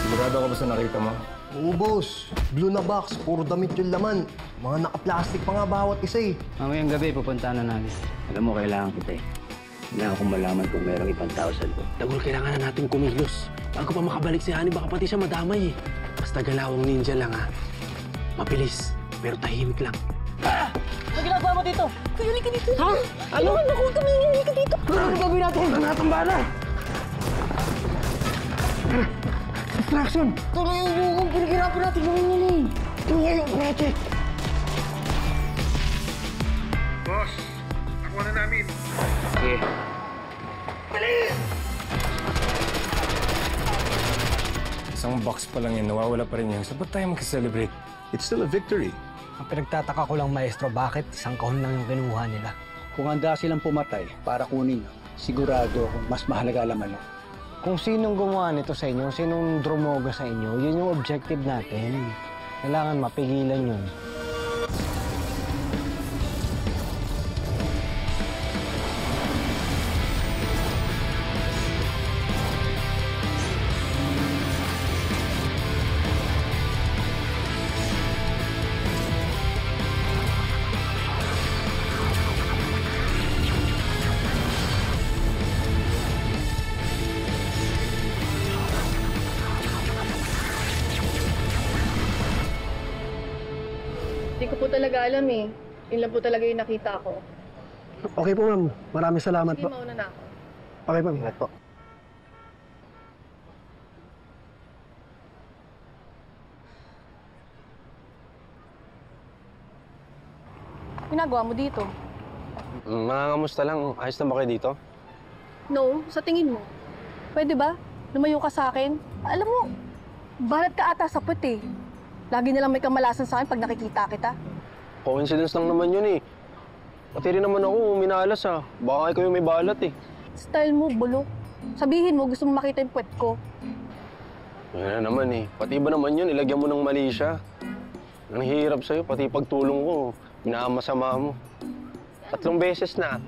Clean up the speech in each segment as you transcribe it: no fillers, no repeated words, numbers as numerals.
Sigurado ka ba sa nakita mo? Oo, boss. Blue na box, puro damit yung laman. Mga naka-plastic pa nga bawat isa eh. Mamayang gabi, pupunta na namin. Alam mo, kailangan kita eh. Kailangan kong malaman kung merong ibang tao sa loob. Dagol, kailangan na natin kumilos. Bago pa makabalik si Honey, baka pati siya madamay eh. Basta galawang ninja lang ha. Mabilis, pero tahimik lang. Ah! Ano ginagawa mo dito? Kuya, halika dito. Ha? Ano? Naku, tumingin. Halika dito. Ano gagawin natin? Ano natang bala? Distraction! Tuloy yung bukong pinagirapan natin gawin nila eh. Tingnan yung kotse. Boss, nakuha na namin. Sige. Isang box pa lang yan, nawawala pa rin yan. So ba't tayo mag-celebrate? It's still a victory. Ang pinagtataka ko lang, maestro, bakit isang kahon lang yung kinuha nila? Kung handa silang pumatay para kunin, sigurado ako mas mahalaga laman. Kung sinong gumawa nito sa inyo, sinong drumoga sa inyo, yun yung objective natin. Kailangan mapigilan yun. Hindi ko po talaga alam eh. Yun lang po talaga yung nakita ko. Okay po, ma'am. Maraming salamat Sige, po. mauna na ako. Okay, ma'am. Ingat po. Ginagawa mo dito? Mangangamusta lang. Ayos na ba kayo dito? No, sa tingin mo. Pwede ba? Lumayo ka sa akin? Alam mo, balat ka ata sa puwet eh. Lagi na lang may kamalasan sa akin pag nakikita kita. Coincidence lang naman yun eh. Pati rin naman ako, minalas ah. Baka kayo may balat eh. Style mo, bulok. Sabihin mo, gusto mo makita yung puwet ko. Yan na naman eh. Pati ba naman yun, ilagyan mo ng mali siya. Ang hirap sa'yo, pati pagtulong ko, minamasama mo. 3 beses na.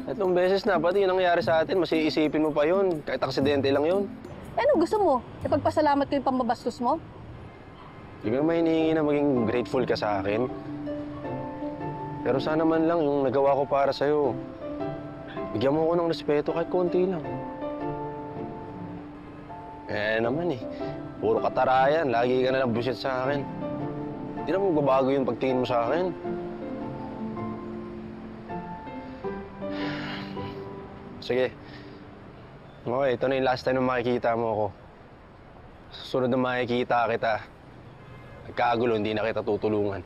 3 beses na, pati yung nangyari sa atin, mas iisipin mo pa yun. Kahit aksidente lang yun. Eh, ano gusto mo? Ipagpasalamat ko yung pambabastos mo? Hindi ko naman hinihingi na maging grateful ka sa akin. Pero sana man lang yung nagawa ko para sa'yo. Bigyan mo ko ng respeto kahit konti lang. Eh naman eh. Puro katarayan. Lagi ka nalang busit sa akin. Hindi naman magbabago yung pagtingin mo sa akin. Sige. Okay, ito na yung last time na makikita mo ako. Susunod na makikita kita. Nagkagulo, hindi na kita tutulungan.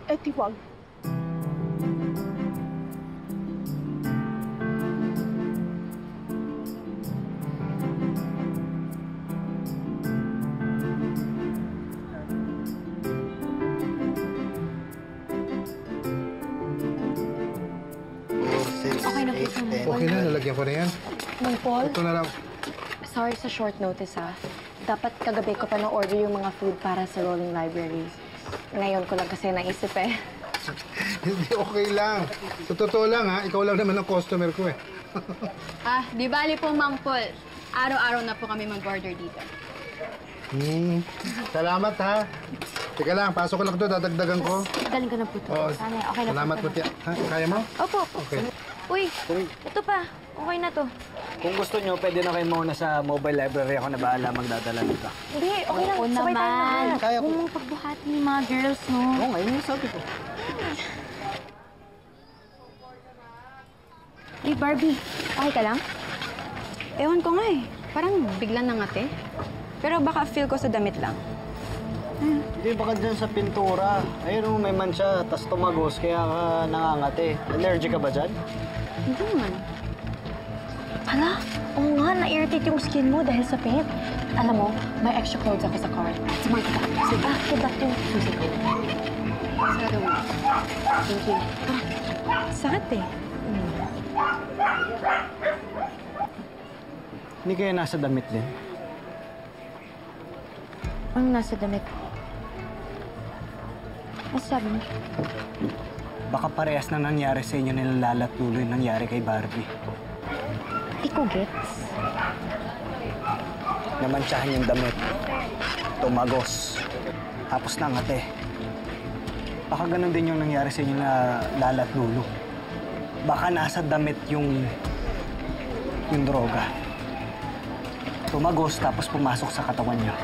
Eh, tiwag. Okay na po, Sir Paul. Okay na, nalagyan ko na yan. Mang Paul, Ito na lang. sorry sa short notice, ha. Dapat kagabi ko pa na-order yung mga food para sa Rolling Library. Ngayon ko lang kasi naisip eh. Hindi, okay lang. Sa totoo lang ha, ikaw lang naman ang customer ko eh. Di bali po, Mang Paul. Araw-araw na po kami mag-order dito. Salamat ha. Teka lang, pasok ko lang ito, dadagdagan ko. Galing ko na po ito. Oo. Sana, okay na po. Salamat po, Tia. Ha, kaya mo? Opo. Okay. Uy, ito pa. Okay na to. Kung gusto nyo, pwede na kayo muna sa mobile library. Ako na bahala magdadala nito. Hindi, okay lang. Oo Sabay tayo naman. na. Kaya ko. Huwag mong pagbuhatin yung mga girls, no? Oo, ngayon yung sabi ko. Hey, Barbie. Okay ka lang? Ewan ko nga eh. Parang biglang nangate. Pero baka feel ko sa damit lang. Hindi, baka dyan sa pintura. Ayun, may mancha, tas tumagos, kaya ka nangangate. Allergic ka ba dyan? Hindi naman. Hala, oo nga, na-irritate yung skin mo dahil sa paint. Alam mo, may extra clothes ako sa car. Smart ka. Sige, kidlat yung susi ko. Sarado mo. Thank you. Sakit eh. Hindi kayo nasa damit din. Ano nasa damit? Ano sabi mo? Baka parehas na nangyari sa inyo nilalala at tuloy nangyari kay Barbie. Di ko gets. Namantsahan yung damit. Tumagos. Tapos nangate. Baka ganun din yung nangyari sa inyo na Lala at Lulu. Baka nasa damit yung droga. Tumagos tapos pumasok sa katawan niyo.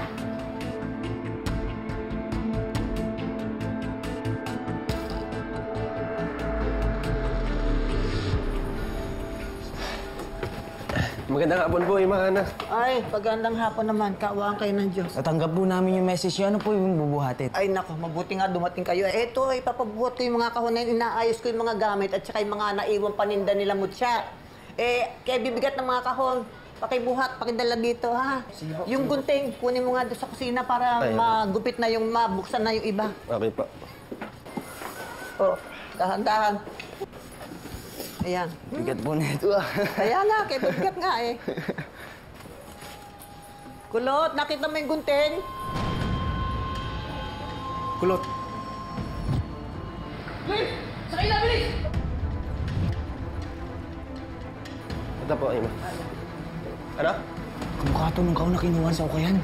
Magandang hapon po, Ima Ana. Ay, pagandang hapon naman. Kaawaan kayo ng Diyos. Natanggap po namin yung message niyo. Ano po yung bubuhatin? Ay, nako, mabuti nga dumating kayo. Eto, ipapabuhat ko yung mga kahon na yun. Inaayos ko yung mga gamit at saka yung mga naiwang paninda nila mutya. Kaya bibigat ng mga kahon. Pakibuhat, pakidala dito, ha? Yung gunting, kunin mo nga doon sa kusina para magupit na yung mabuksan na yung iba. Okay po. Oh, dahan-dahan. Ayan. Bigat po nito. Kaya nga, kaya bigat nga eh. Kulot, nakita mo yung gunting? Kulot. Sakay na, bilis! Ito po, Ima. Ano? Kamukha to nung kahon na kinuha sa ukayan.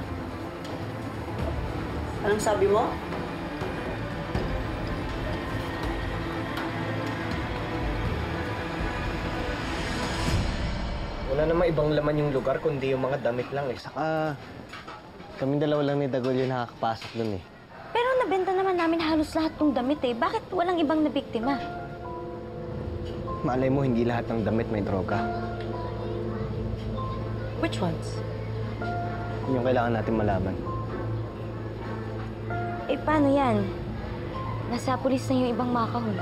Anong sabi mo? Wala namang ibang laman yung lugar kundi yung mga damit lang eh. Saka, kaming dalawa lang ni Dagol yung nakakapasok dun eh. Pero nabenta naman namin halos lahat ng damit eh. Bakit walang ibang nabiktima? Malay mo, hindi lahat ng damit may droga. Which ones? Yun yung kailangan natin malaman. Eh, paano yan? Nasa pulis na yung ibang mga kahon.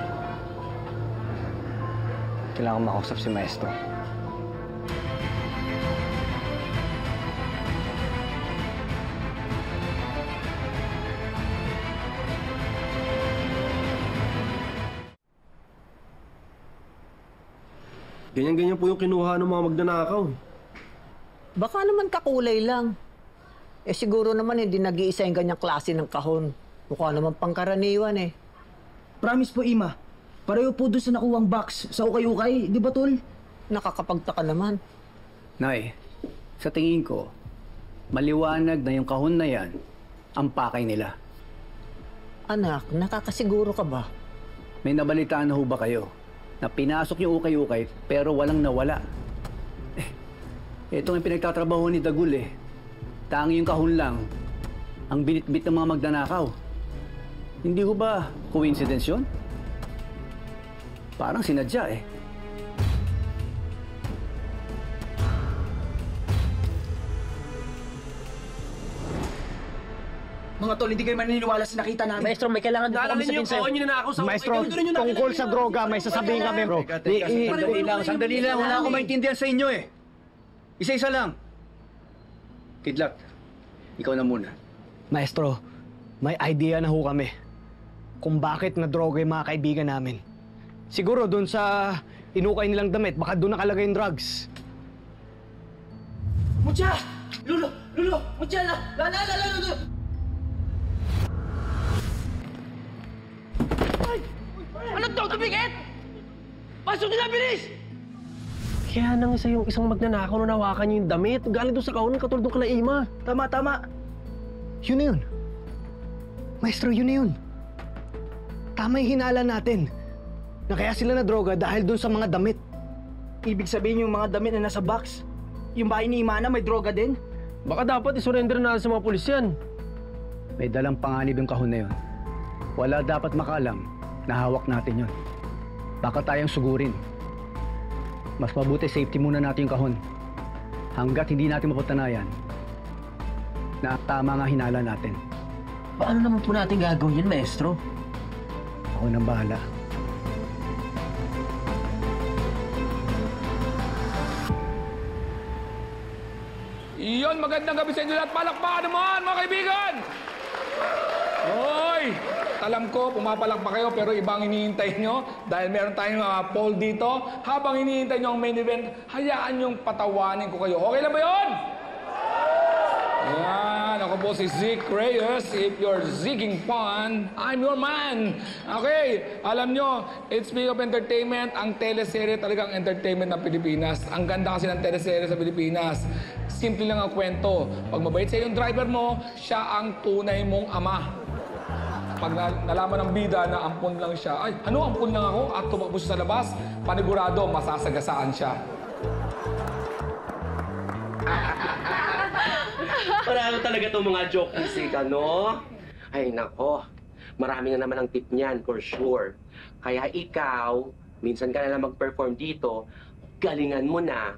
Kailangan makausap si Maestro. Ganyan-ganyan po yung kinuha ng mga magnanakaw. Baka naman kakulay lang. Siguro naman hindi nag-iisa yung ganyang klase ng kahon. Mukha naman pangkaraniwan eh. Promise po, Ima. Pareho po doon sa nakuwang box sa ukay-ukay. Di ba, Tol? Nakakapagtaka naman. Nay, sa tingin ko, maliwanag na yung kahon na yan ang pakay nila. Anak, nakakasiguro ka ba? May nabalitaan na ho ba kayo na pinasok yung ukay-ukay pero walang nawala? Ito ang pinagtatrabaho ni Dagul eh. Tangi yung kahon lang ang binitbit ng mga magnanakaw. Hindi ho ba coincidence yun? Parang sinadya eh. Mga Tol, hindi kayo maniniwala sa nakita namin. Maestro, may kailangan din kami sabihin sa'yo. Maestro, tungkol sa droga, may sasabihin kami, bro. Sandali lang. Wala akong maintindihan sa inyo eh. Isa-isa lang. Kidlat, ikaw na muna. Maestro, may idea na ho kami kung bakit na droga yung mga kaibigan namin. Siguro doon sa inukay nilang damit, baka doon nakalagay yung drugs. Mutya! Lulo! Mutya na! Lulo! Ano to? Tumigit! Pasok nila, bilis! Kaya nang yung isang magnanakaw na nawakan niyo yung damit. Galing doon sa kahon, katulad doon kala Ima. Tama. Yun na yun. Maestro, yun na yun. Tama yung hinala natin. Na kaya sila na droga dahil dun sa mga damit. Ibig sabihin yung mga damit na nasa box, yung bahay ni Imana may droga din? Baka dapat isurrender na sa mga pulis yan. May dalang panganib yung kahon na yun. Wala dapat makalam na hawak natin yun. Baka tayong sugurin. Mas mabuti safety muna natin yung kahon. Hanggat hindi natin mapatunayan na tama nga hinala natin. Paano naman po natin gagawin yun, Maestro? Ako nang bahala. Iyon, magandang gabi sa inyo lahat. Palakpakan naman, mga kaibigan! Hoy! Alam ko, pumapalakpak kayo, pero ibang hinihintay nyo. Dahil meron tayong poll dito. Habang hinihintay nyo ang main event, hayaan nyong patawanin ko kayo. Okay lang ba yun? Ayan, Ako po si Zeke Reyes. If you're zigging fun, I'm your man. Okay, alam nyo, it's Speak of Entertainment, ang teleserye talagang entertainment ng Pilipinas. Ang ganda kasi ng teleserye sa Pilipinas. Simple lang ang kwento. Pag mabait sa yung driver mo, siya ang tunay mong ama. Pag nalaman ng bida na ampun lang siya, ay, ano, ampun lang ako? At tumakbo siya sa labas, panigurado, masasagasaan siya. Parang talaga itong mga joke ni Sika, no? Ay, nako. Marami na naman ang tip niyan, for sure. Kaya ikaw, minsan ka na lang mag-perform dito, galingan mo na.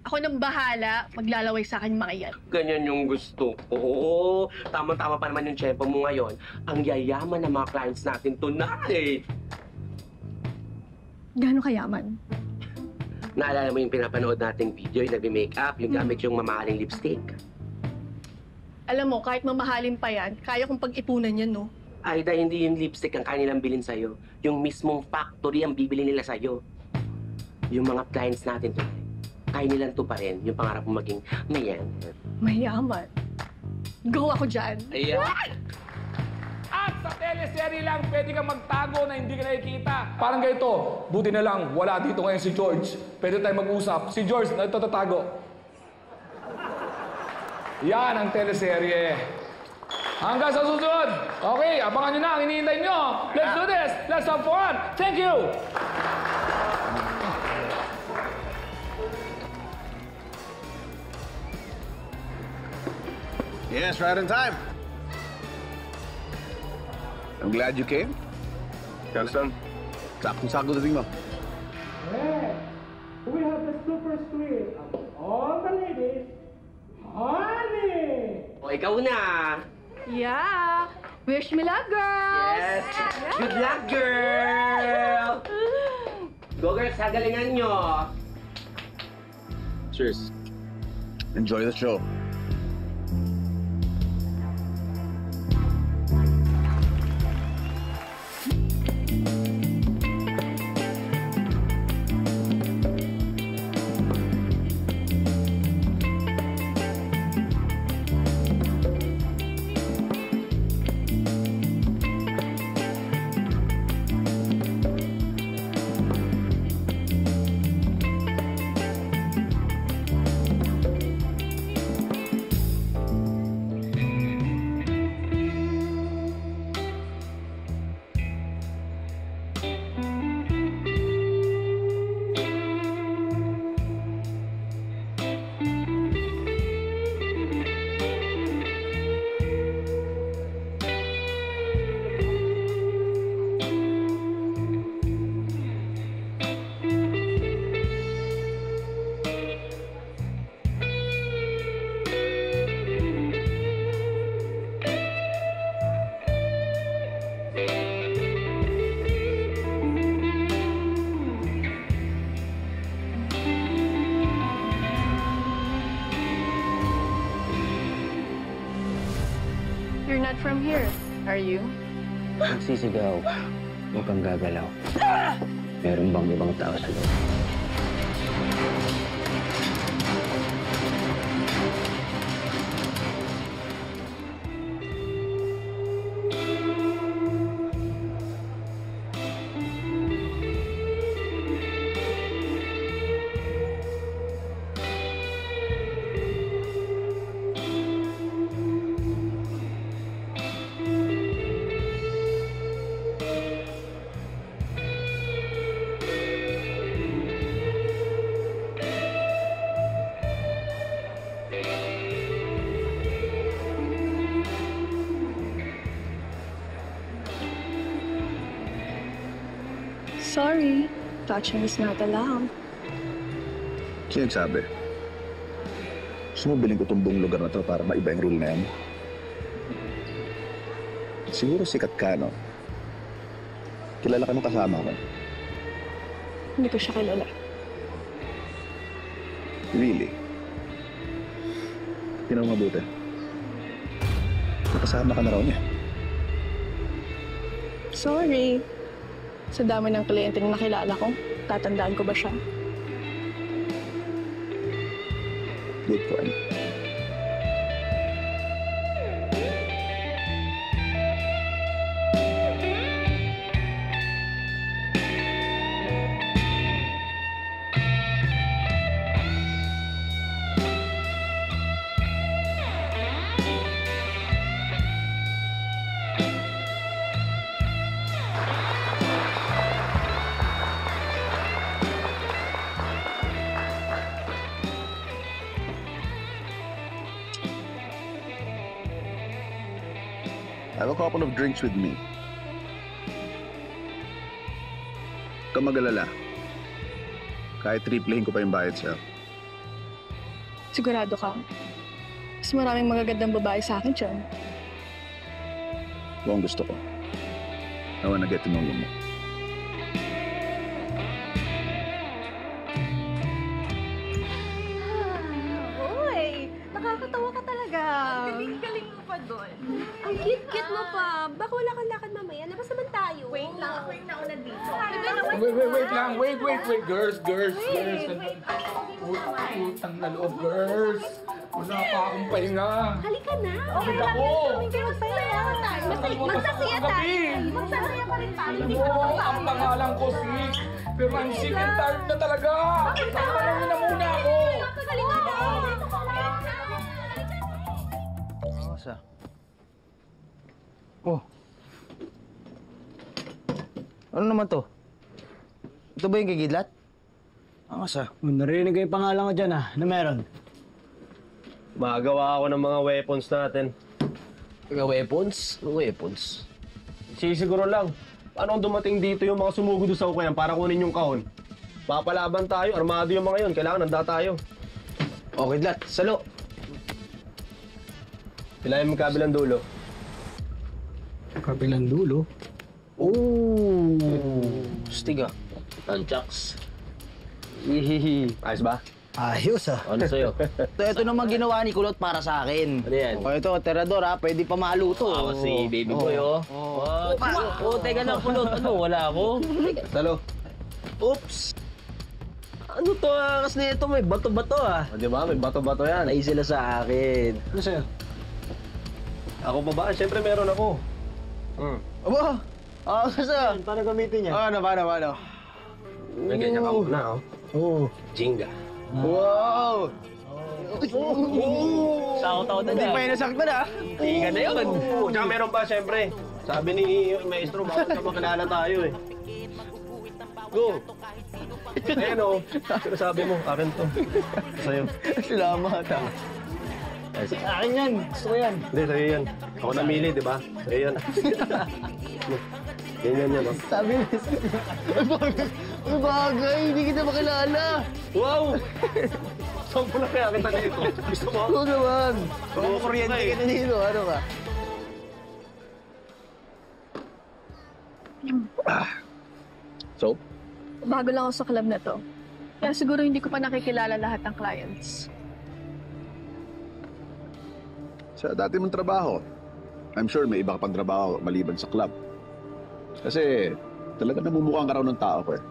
Ako nang bahala, maglalaway sa akin mga yan. Ganyan yung gusto ko. Tama-tama pa naman yung tiyempo mo ngayon. Ang yayaman ng mga clients natin tonight. Gano'ng kayaman? Naalala mo yung pinapanood nating video, yung nagbe-makeup, yung gamit yung mamahaling lipstick? Alam mo, kahit mamahalin pa yan, kaya kong pag-ipunan yan, no? Ay, dahil hindi yung lipstick ang kanilang bilhin sa'yo. Yung mismong factory ang bibili nila sa'yo. Yung mga clients natin to, kaya nilang to pa rin yung pangarap mo maging mayaman. Mayaman? Go ako dyan. Ayan. At sa teleserye lang, pwede kang magtago na hindi ka nakikita. Parang ganito, buti na lang, wala dito ngayon si George. Pwede tayo mag-usap. Si George, na ito tatago. Yan ang teleserye. Hanggang sa susunod. Okay, abangan nyo na ang hinihintay nyo. Let's do this. Let's have fun. Thank you. Yes, right on time. I'm glad you came. Johnston, sakto-sakto dating mo. Hey, we have the super sweet of all the ladies, Honey! O, ikaw na. Yeah. Wish me luck, girls. Yes. Good luck, girl. Go, girls. Hagalingan nyo. Cheers. Enjoy the show. You're not from here, are you? Nagsisigaw. Huwag kang gagalaw. Meron bang ibang tao sa loob? Sorry, touching is not allowed. Sino nagsabi? Gusto mo bilhin ko itong buong lugar na to para maiba yung rule na yan? Siguro sikat ka, no? Kilala ka nung kasama ko? Hindi ko siya kilala. Really? Tinang mabuti. Nakasama ka na raw niya. Sorry. Sa dami ng kliyenteng nakilala ko, tatandaan ko ba siya? Good point. Have a couple of drinks with me. Huwag kang mag-alala. Kahit triplehin ko pa yung bayad sa'yo. Sigurado ka? Mas maraming magagandang babae sa akin dyan. Ito ang gusto ko. I wanna get to know you more. Uy, nakakatawa ka talaga. Galing mo pa doon. Ang cute-cute mo pa. Baka wala kang lakad mamaya. Labas naman tayo. Wait lang, ako yung nauna dito. Wait lang. Wait. Girls. Utang na loob, girls. Wala pa akong pahinga. Halika na. Okay lang ako. Magsasaya tayo. Magsasaya pa rin tayo. Hindi ka Oo, ang pangalan ko Sik. Pero I'm sick and tired na talaga. Pangalawin na muna ako. Asa? Oh. Ano naman to? Ito ba yung kikidlat? Asa? Narinig ko yung pangalan ko dyan na meron. Magawa ako ng mga weapons natin. Mga weapons? Ano weapons? Sisiguro lang. Paano kung dumating dito yung mga sumugod sa ukayan para kunin yung kahon? Papalaban tayo, armado yung mga yun. Kailangan nanda tayo. Okay, Dlat. Salo. Pilayan mo kabilang dulo. Kabilang dulo? Oh. Stiga. Tanchaks. Hihihi. Ayos ba? Ayos ah. Ano sa'yo? Ito naman ginawa ni Kulot para sa akin. Ano yan? O ito, Terador ha. Pwede pa maluto. Ako si baby boy, oh. Teka lang, Kulot. Ano, wala ako. Salo. Oops! Ano to, angas na ito? May bato-bato ah. O, di ba? May bato-bato yan. Ay sila sa akin. Ano sa'yo? Ako pa ba? Siyempre meron ako. Aba! Asa? Paano gamitin niya? Paano? May ganyan ka muna, oh. Oo. Jinga. Wow! Sakot-sakot na Hindi dyan. pa yun nasaktan ha? Tika na yun. Tsaka meron pa, siyempre. Sabi ni Maestro, bakit na makilala tayo eh. Go! Ayan o. Pero sabi mo, akin to. Sa'yo. Salamat ha. Akin yan. Gusto ko yan. Hindi, sa'yo yan. Ako namili, di ba? Sa'yo yan. Yan, oh. Sabi niya. Ay bagay, hindi kita makilala. Wow! Saan ko na kaya kita dito? Gusto mo? Oo naman. Oo, Kuryente eh. kita dito. Ano ka? So? Bago lang ako sa club na to. Kaya siguro hindi ko pa nakikilala lahat ng clients. Sa dati mong trabaho, I'm sure may iba ka pang trabaho maliban sa club. Kasi talaga namumukhang ka raw ng tao ko eh.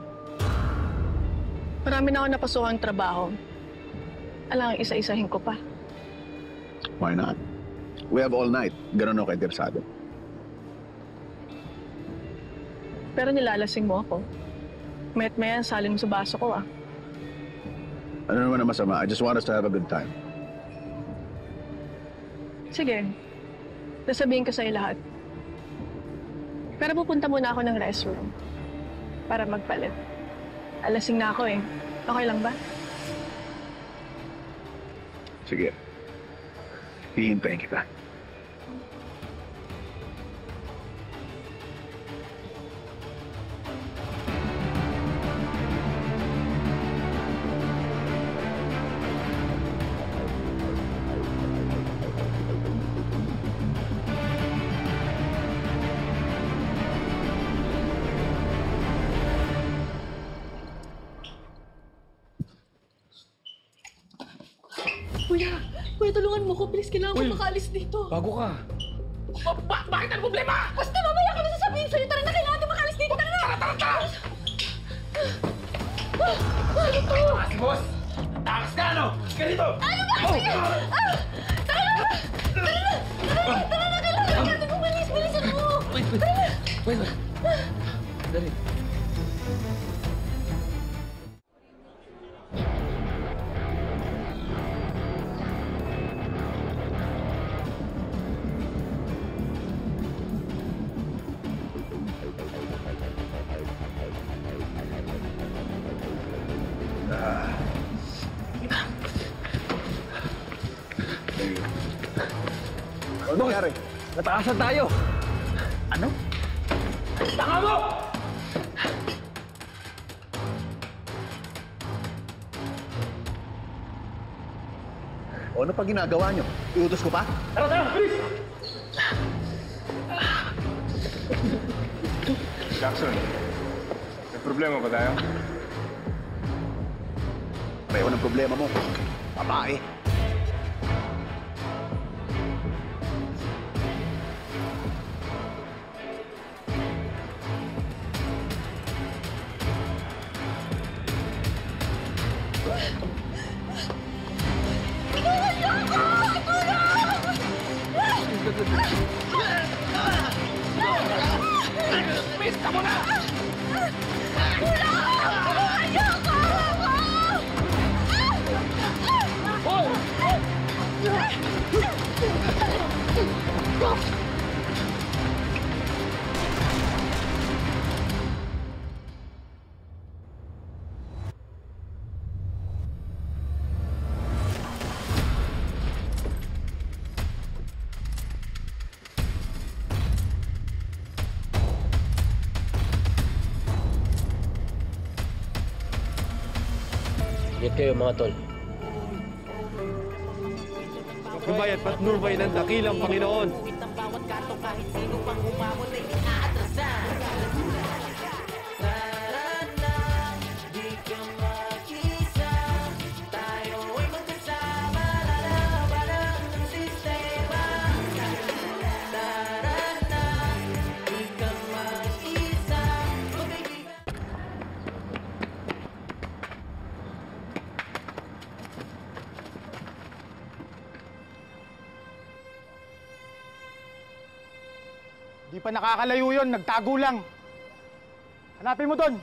Marami na ako napasukang trabaho. Alang isa-isahin ko pa. Why not? We have all night. Ganun ako interesado. Pero nilalasing mo ako. Mayat-maya, salin mo sa baso ko ah. Ano naman ang masama? I just want us to have a good time. Sige. Sasabihin ko sa'yo lahat. Pero pupunta muna ako ng restroom. Para magpalit. Alasing na ako eh. Okay lang ba? Sige. Hihintayin kita. Kuya, tulungan mo ko. Please, kailangan ko makaalis dito. Bago ka. Bakit ang problema? Basta mamaya ko na sasabihin sa'yo. Tara na, kailangan ko makaalis dito. Tara na! Tara! Ano to? Takas, boss! Takas ka, ano? Ganito! Ano ba? Tara na! Tara na! Kailangan natin umalis. Bilisan mo! Tara na! Wait. Dali. Ano nangyari? Natakasan tayo. Ano? Tanga mo! O ano pa ginagawa nyo? Iutos ko pa? Tara, tara! Bilis! Jackson, may problema ba tayo? Pareho ng problema mo. Babae. Pista mo na! Ingat kayo mga tol. Gumayat pat nurbay ng dakilang Panginoon. Di pa nakakalayo yun, nagtago lang. Hanapin mo doon.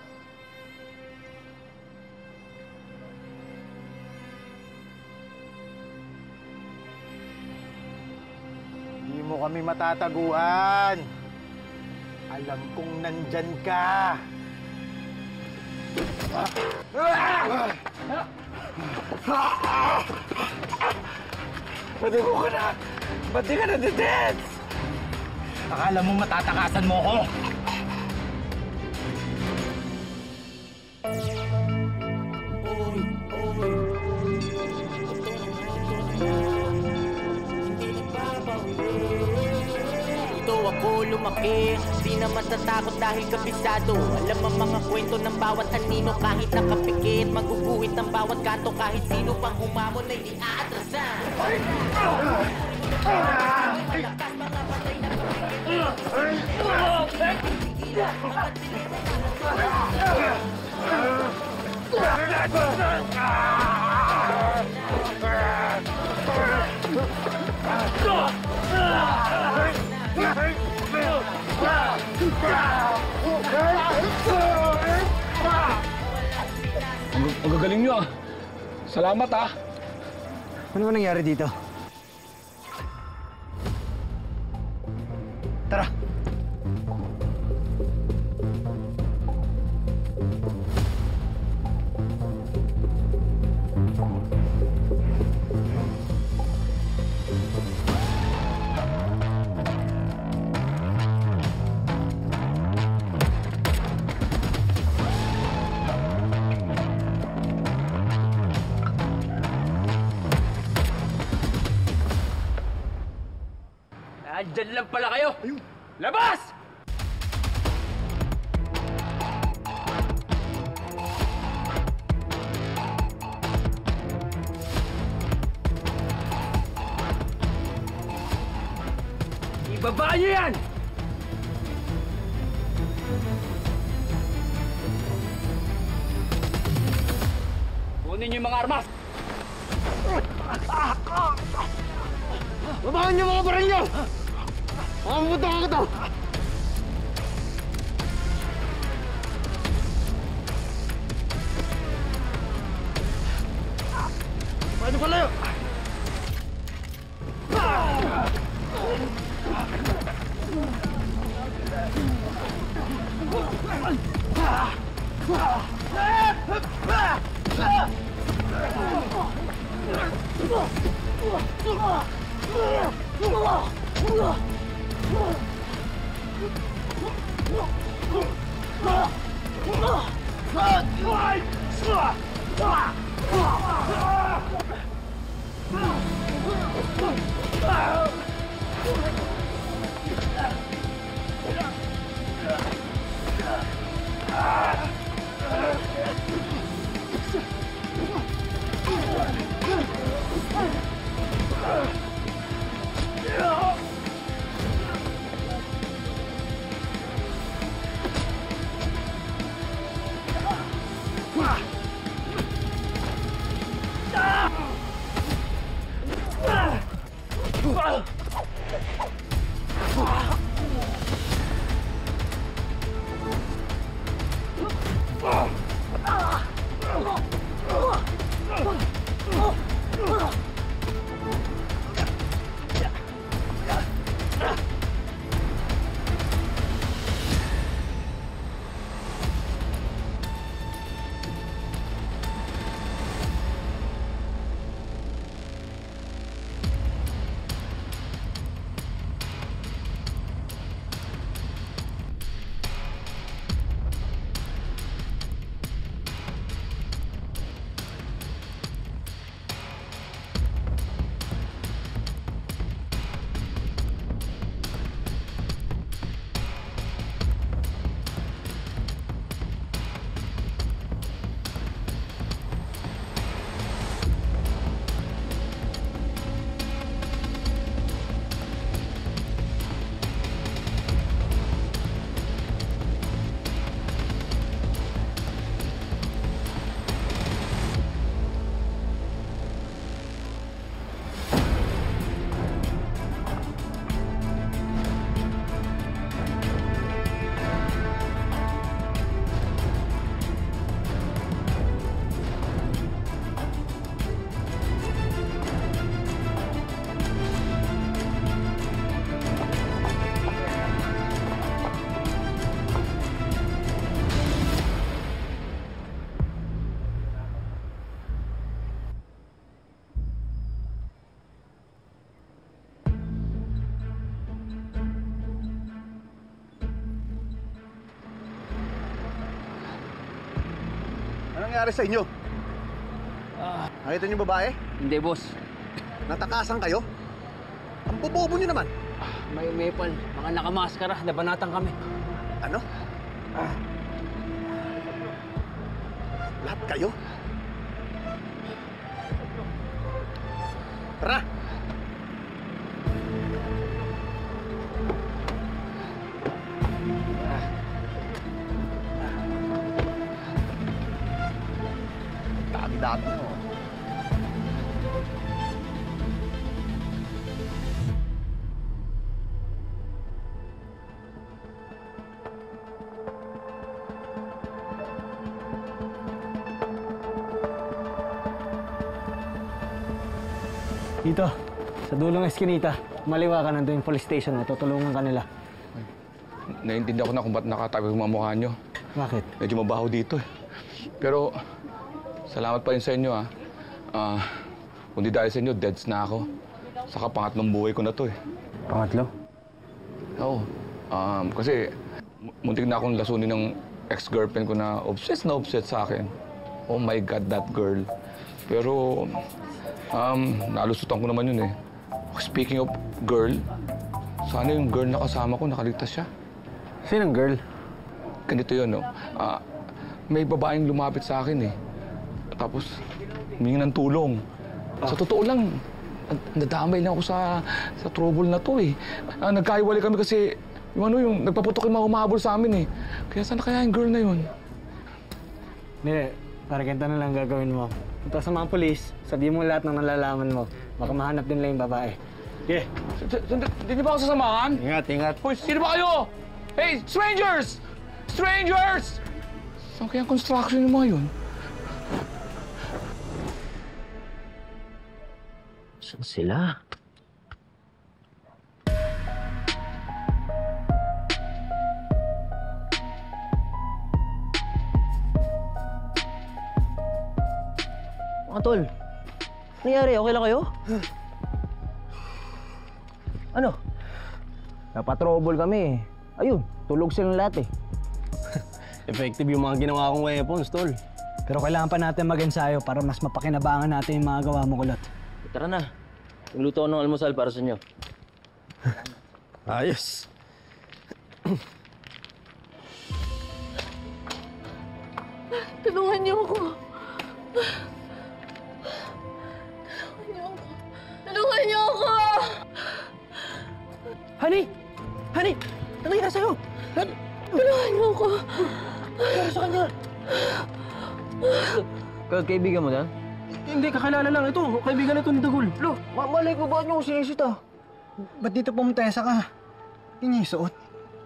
Hindi mo kami matataguan. Alam kong nandyan ka. Madigo ka na! Ba't di ka na-detect? Akala mo matatakasan mo ko? Dito ako lumaki, di na matatakot dahil kabisado. Alam ang mga kwento ng bawat anino, kahit nakapikit, maguguhit ang bawat kanto, kahit sino pang humamon ay di aatrasan. Ang gagaling nyo ah. Salamat ah. Ano ba nangyari dito? Tara! Andyan lang pala kayo! Labas! Ibaba niyo yan! Kunin niyo yung mga armas! Babahan niyo mga baril niyo! Makamubuto ka ito! Paano pala yun? Anong nangyari sa inyo? Nakita niyo babae? Hindi, boss. Natakasan kayo? Ang bobobo niyo naman. May mepal. Mga nakamaskara. Nabanatan kami. Ano? Lahat kayo? Tara! Dami-dami mo. Dito, sa dulong eskinita, maliwa ka nandun yung police station. Tutulungan ka nila. Naiintindihan ko na kung ba't nakatabi yung mga mukha nyo. Bakit? Medyo mabaho dito eh. Pero, salamat pa rin sa inyo kung di dahil sa inyo, deads na ako. Saka pangatlong buhay ko na to eh. Pangatlo? Oo. Kasi, muntik na akong lasunin ng ex-girlfriend ko na obsessed sa akin. Oh my God, that girl. Pero, nalusutan ko naman yun eh. Speaking of girl, sana yung girl na kasama ko, nakaligtas siya. Sinong girl? Ganito yun, no? May babaeng lumapit sa akin eh. Tapos, humingi ng tulong. Sa totoo lang, nadamay lang ako sa trouble na to eh. Nagkahiwalay kami kasi yung nagpaputok yung mga humahabol sa amin eh. Kaya sana kaya yung girl na yun? Hindi, para ganito na lang gagawin mo. Punta sa mga polis, sabihin mo lahat ng nalalaman mo. Baka mahanap din lang yung babae. Yeah. Hindi niyo ba ako sasamahan? Ingat. Hoy, sino ba kayo? Hey, strangers! Strangers! Saan kaya ang construction yung mga yun? Saan sila? Mga tol, nangyari? Okay lang kayo? Ano? Napatrouble kami. Ayun, tulog silang lahat eh. Effective yung mga ginawa kong weapons, tol. Pero kailangan pa natin mag-ensayo para mas mapakinabangan natin yung mga gawa mo, Kulot. Tara na. Nagluto ako ng almusal para sa inyo. Ayos. Tulungan niyo ako. Tulungan niyo ako! Honey! Honey! Ano nangyari sa'yo? Tulungan niyo ako. Ano nangyari sa kanya? Kaibigan mo na? Hindi, kakilala lang. Ito, kaibigan na ito ni Dagul. Lo, malay ko ba niyo kung sinisita? Ba't dito pumutesa ka? Hindi niya isuot.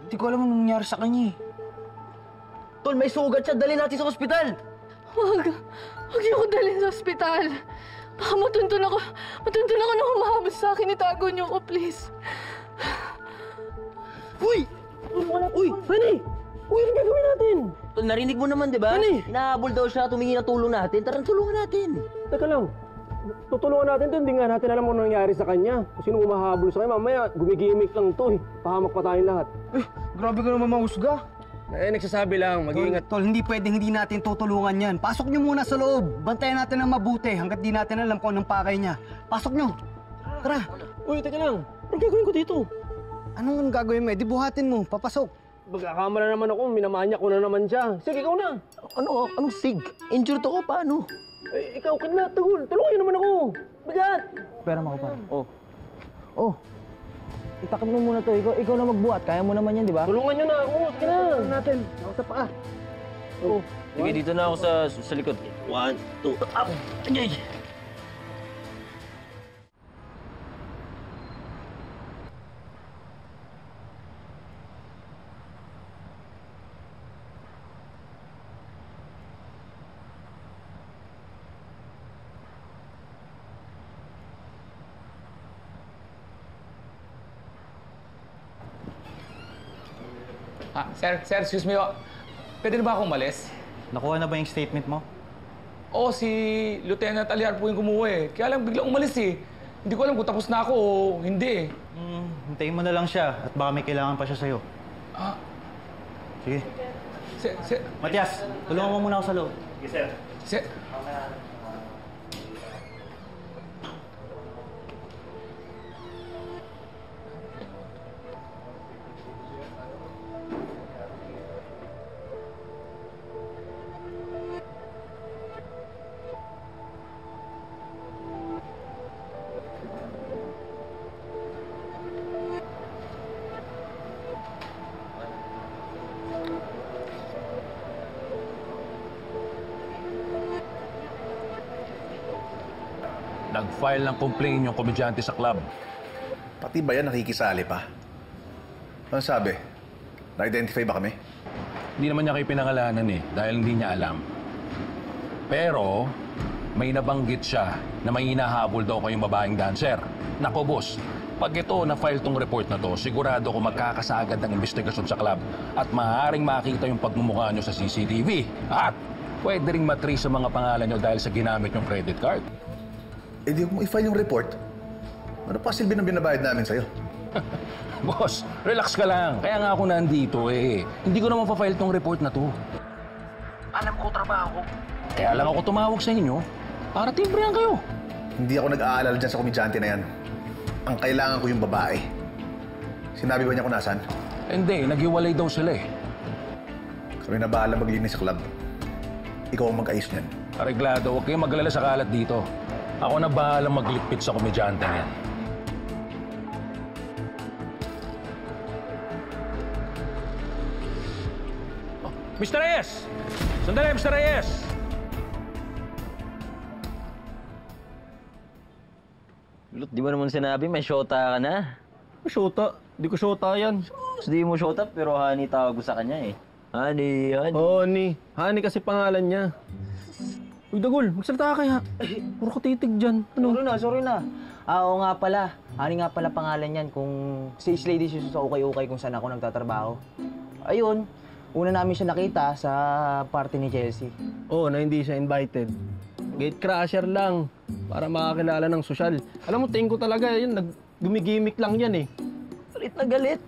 Hindi ko alam anong nangyari sa kanya eh. Tol, may sugat siya. Dali natin sa ospital. Huwag niyo ako dalhin sa ospital. Baka matuntun ako na humahabol sa akin. Itago niyo ako, please. Uy! Uy, Honey! Uy, ano gagawin natin? Tol, narinig mo naman, di ba? Honey! Hinahabol daw siya, tumingi na tulong natin. Tara, tulungan natin. Teka lang. Tutulungan natin to, hindi nga natin alam kung ano nangyari sa kanya. Kung sino umahabol sa kanya, mamaya gumigimik lang to eh. Pahamak pa tayong lahat. Grabe ka naman mahusga. Nagsasabi lang, mag-iingat. Tol, hindi pwedeng hindi natin tutulungan yan. Pasok nyo muna sa loob. Bantayan natin ng mabuti hanggat di natin alam kung anong pakay niya. Pasok nyo. Tara. Uy, teka lang. Anong gagawin ko dito? Anong gagawin mo? Di buhatin mo. Papasok. Magkakamala naman ako, minamanya ko na naman siya. Sige, ikaw na. Anong sig? Injured ako, paano? Eh, ikaw, kidlat, Tagul. Tulungan niyo naman ako. Bigat! Pera mo ako, pa. Oh. Itakip mo muna to. Ikaw na magbuhat. Kaya mo naman yan, di ba? Tulungan niyo na ako. Sige na. Tulungan natin. Ako sa paa. Sige, dito na ako sa likod. 1, 2, up! Ay! Sir, excuse me. Pwede na ba akong umalis? Nakuha na ba yung statement mo? Oo, si Lieutenant Aliar po yung kumuha eh. Kaya lang biglang umalis eh. Hindi ko alam kung tapos na ako o hindi eh. Hintayin mo na lang siya at baka may kailangan pa siya sa'yo. Ah. Sige. Sir. Matias, tulungan mo muna ako sa loob. Yes, sir. Sir. Nag-file ng complaint yung komedyante sa club. Pati ba yan nakikisali pa? Ano sabi? Na-identify ba kami? Hindi naman niya kayo pinangalanan eh, dahil hindi niya alam. Pero, may nabanggit siya na may hinahabol daw kayong babaeng dancer. Nako boss, pag ito na-file tong report na to, sigurado ko magkakasagad ng investigasyon sa club at maaaring makita yung pagmumukha nyo sa CCTV. At pwede ring matrace sa mga pangalan nyo dahil sa ginamit yung credit card. Eh di mo i-file yung report. Ano pa silbi ng binabayad namin sa'yo? Boss, relax ka lang. Kaya nga ako nandito eh. Hindi ko naman pa-file tong report na to. Alam ko trabaho ko. Kaya lang ako tumawag sa inyo para timbrihan kayo. Hindi ako nag-aalala dyan sa komedyante na yan. Ang kailangan ko yung babae. Sinabi ba niya kung nasan? Hindi, naghiwalay daw sila eh. Kami na bahala maglinis sa club. Ikaw ang mag-ayos niyan. Areglado, huwag kayong mag-alala sa kalat dito. Ako na bahala maglikpit sa komedyante niyan. Oh, Mr. Reyes! Sandali, Mr. Reyes! Lut, di ba naman sinabi may shota ka na? Shota? Di ko shota yan. Di mo shota pero Honey tawag ko sa kanya eh. Honey. Honey. Honey kasi pangalan niya. Uy, Dagul, magsalita ka kaya. Puro ka titig dyan. Ano? Sorry na. Oo nga pala. Honey nga pala pangalan yan kung stage lady siya sa ukay-ukay kung saan ako nagtatrabaho. Ayun, una namin siya nakita sa party ni Chelsea. Oo, na hindi siya invited. Gate crasher lang. Para makakilala ng sosyal. Alam mo, tingin ko talaga yun, gumigimik lang yan eh. Galit na galit.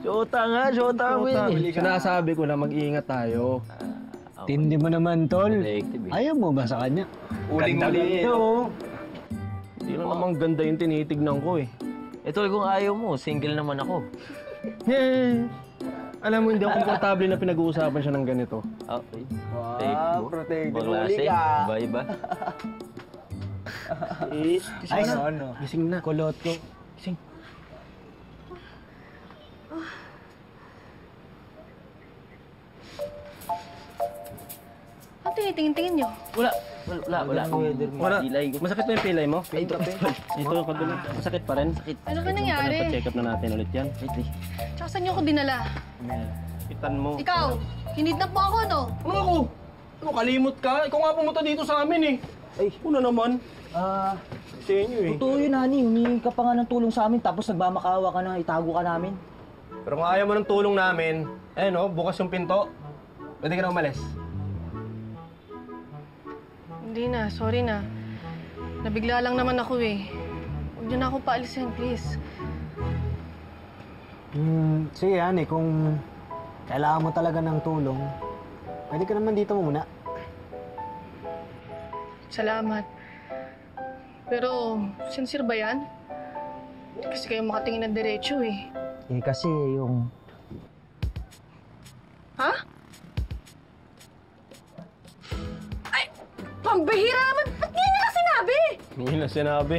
Shota nga, shota mo yun eh. Sinasabi ko na mag-iingat tayo. Tindi mo naman, tol. Ayaw mo ba sa kanya? Uling-uli eh. Hindi na namang ganda yung tinitignan ko eh. Tol, kung ayaw mo, single naman ako. Alam mo, hindi ako komportable na pinag-uusapan siya ng ganito. Okay. Wow, protected. Baklase. Iba-iba. Ay, gising na. Kulot ko. Gising. Ano tinitingin-tingin nyo? Wala. Masakit na yung pilay mo? Ito, kagulo. Masakit pa rin? Sakit. Ano ba nangyari? Pa-check up na natin ulit yan. Tsaka saan nyo ako dinala? Itan mo. Ikaw, kinidnap mo ako, no? Ano ako? Ano, kalimot ka? Ikaw nga pumunta dito sa amin eh. Ay, una naman. Sa inyo eh. Totoo yun, Hani. Humingi ka pa nga ng tulong sa amin tapos nagmamakawa ka na, itago ka namin. Pero kung ayaw mo ng tulong namin, bukas yung pinto. Pwede ka na umalis. Hindi na, sorry na. Nabigla lang naman ako eh. Huwag niyo na ako paalisin, please. Sige, Hani, kung kailangan mo talaga ng tulong, pwede ka naman dito muna. Salamat. Pero, sincere ba yan? Hindi kasi kayo makatingin ng diretso eh. Kasi yung... Ha? Ay! Pambihira naman! Ba't ngayon nila sinabi? Hindi na sinabi.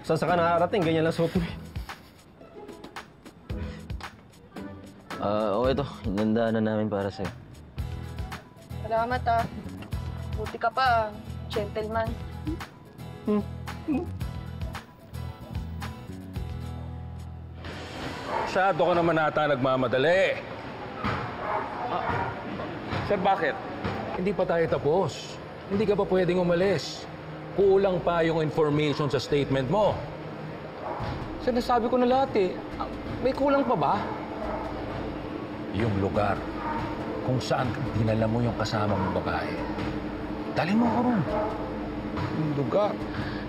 Saan sa ka nakarating, ganyan lang suot mo eh. Okay to. Inanda na namin para sa'yo. Salamat ah. Buti ka pa, gentleman. Masyado ka naman ata nagmamadali. Sir, bakit? Hindi pa tayo tapos. Hindi ka pa pwedeng umalis. Kulang pa yung information sa statement mo. Sir, nasabi ko na lahat eh. May kulang pa ba? Yung lugar kung saan dinala mo yung kasama mong babae. Dali mo ako ron. Yung lugar?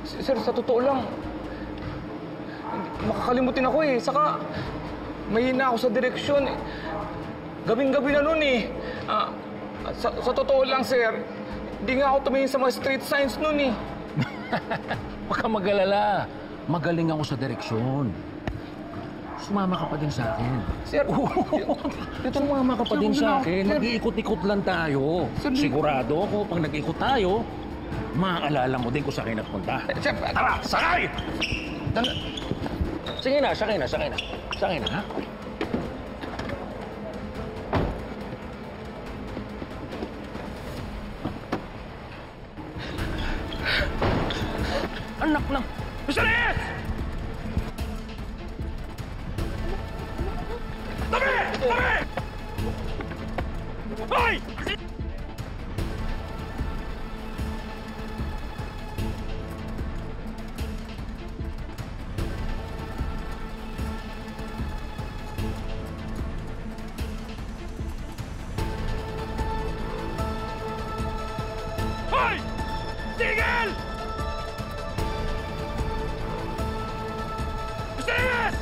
Sir, sa totoo lang, makakalimutin ako eh. Saka, mahina ako sa direksyon eh. Gabing-gabi na nun eh. Sa totoo lang, sir, di nga ako tumingin sa mga street signs nun eh. Huwag ka mag-alala. Magaling ako sa direksyon. Sumama ka pa din sa akin. Sir, sumama ka pa din sa akin. Nag-iikot-ikot lang tayo. Sigurado ako, pag nag-ikot tayo, maaalala mo din kung saan kayo nagpunta. Sir, tara, sakay! Sige na, sakay na. Sakay na, ha? Anak lang! Bisalis! Tabi! Hoy! Hoy! Tigil! Bisalis!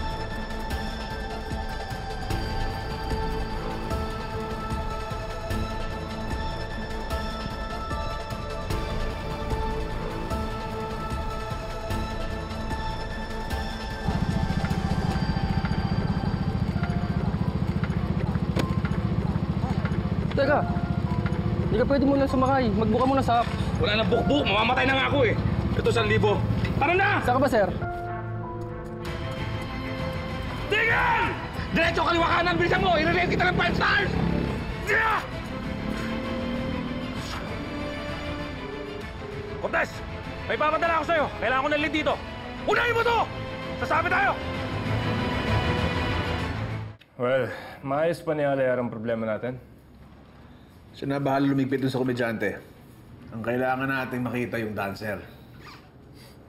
Teka, hindi ka pwede muna sumakay. Magbuka muna sa... Wala nang bukbuk, mamamatay na nga ako eh. Ito 1,000. Tara na! Saan ka ba, sir? Tigil! Diretso kaliwa kanan, bilisan mo! I-relate kita ng 5 stars! Yeah! Cortez! May papadala ako sa'yo. Kailangan ko ng lead dito. Unahin mo to! Sasabi tayo! Well, maayos pa ni Alayar ang problema natin. Siya na bahala lumigpit dun sa komedyante. Ang kailangan natin makita yung dancer.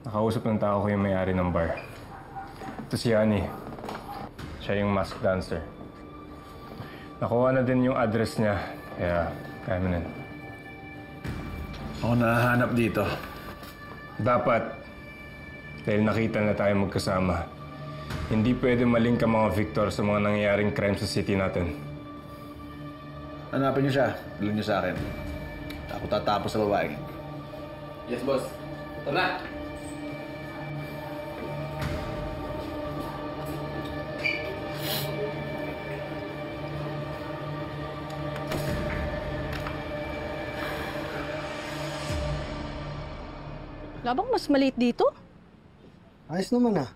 Nakausap ng tao ko yung may-ari ng bar. Ito si Annie. Siya yung mask dancer. Nakuha na din yung address niya, kaya kaya mo na. Ako nahahanap dito. Dapat, dahil nakita na tayo magkasama, Hindi pwede maling ka mga Victor sa mga nangyayaring crime sa city natin. Hanapin niyo siya. Bilhin niyo sa akin. Ako tatapos sa babae. Yes, boss. Tara! Labang mas maliit dito? Ayos naman ah.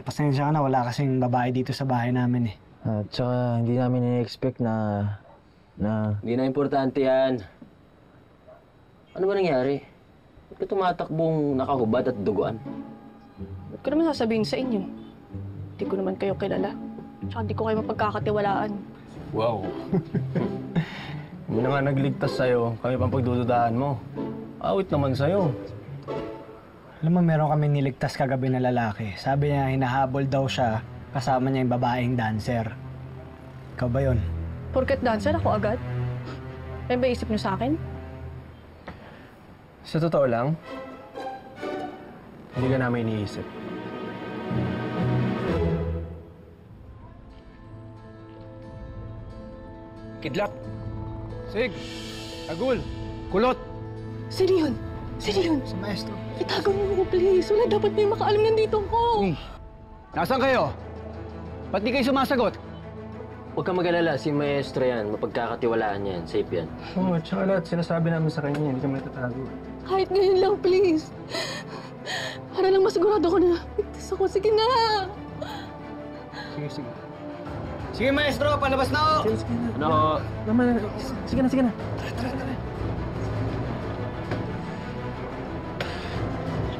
Pasensya ka na, wala kasing babae dito sa bahay namin eh. At saka hindi namin in-expect na... Hindi na importante yan. Ano ba nangyari? Ba't ka tumatakbong nakahubad at duguan? Ba't ko naman sasabihin sa inyo? Hindi ko naman kayo kilala. Tsaka hindi ko kayo mapagkakatiwalaan. Wow. Hindi na nga nagligtas sa'yo. Kami pang pagdududahan mo. Awit naman sa'yo. Alam mo, meron kami niligtas kagabi na lalaki. Sabi niya, hinahabol daw siya kasama niya yung babaeng dancer. Ikaw ba yun? Porket dancer ako agad? Ano ba isip niyo sa akin? Sa totoo lang, hindi ka namin iniisip. Kidlak! Sig! Agul! Kulot! Sino yun? Sino yun? Sa maestro. Itago mo ako, please. Wala dapat may makaalam nandito ko. Nasaan kayo? Ba't di kayo sumasagot? Huwag kang mag-alala, si Maestro yan. Mapagkakatiwalaan yan. Safe yan. Oo, tsaka lahat sinasabi namin sa kanya, hindi kami natatago. Kahit ngayon lang, please. Para lang masigurado ko na ligtas ako. Sige na! Sige. Sige, Maestro! Palabas na ako! Sige na. Ano? Naman, sige na. Tara.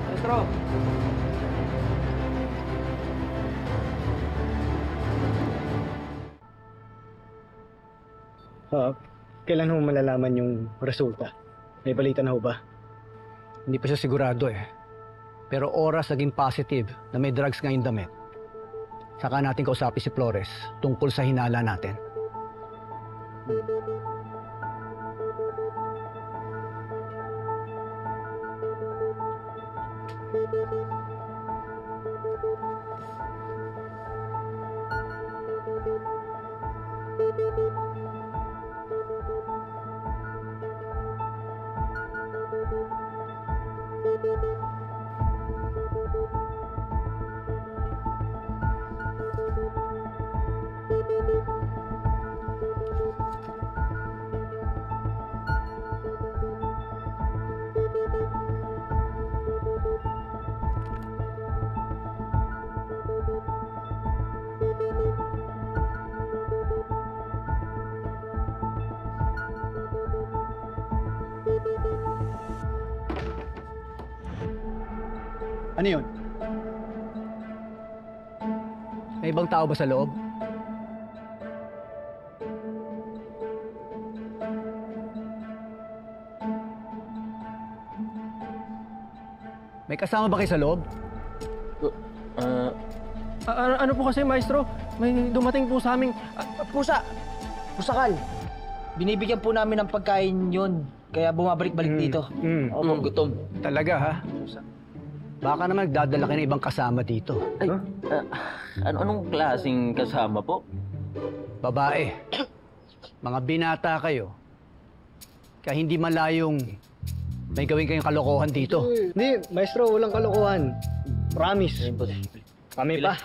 Maestro! Kailan mo malalaman yung resulta? May balita na ho ba? Hindi pa siya sigurado eh. Pero oras naging positive na may drugs ngayong damit. Saka natin kausapin si Flores tungkol sa hinala natin. Ano yun? May ibang tao ba sa loob? May kasama ba kayo sa loob? Ano po kasi, Maestro? May dumating po sa aming... Pusa! Pusakal! Binibigyan po namin ng pagkain yun. Kaya bumabalik-balik dito. Opo, gutom. Talaga, ha? Baka naman nagdadala kayo ng ibang kasama dito. Ay, anong klaseng kasama po? Babae. Mga binata kayo. Kaya hindi malayong may gawin kayong kalokohan dito. Hindi, Maestro, walang kalokohan. Promise. Kami pa.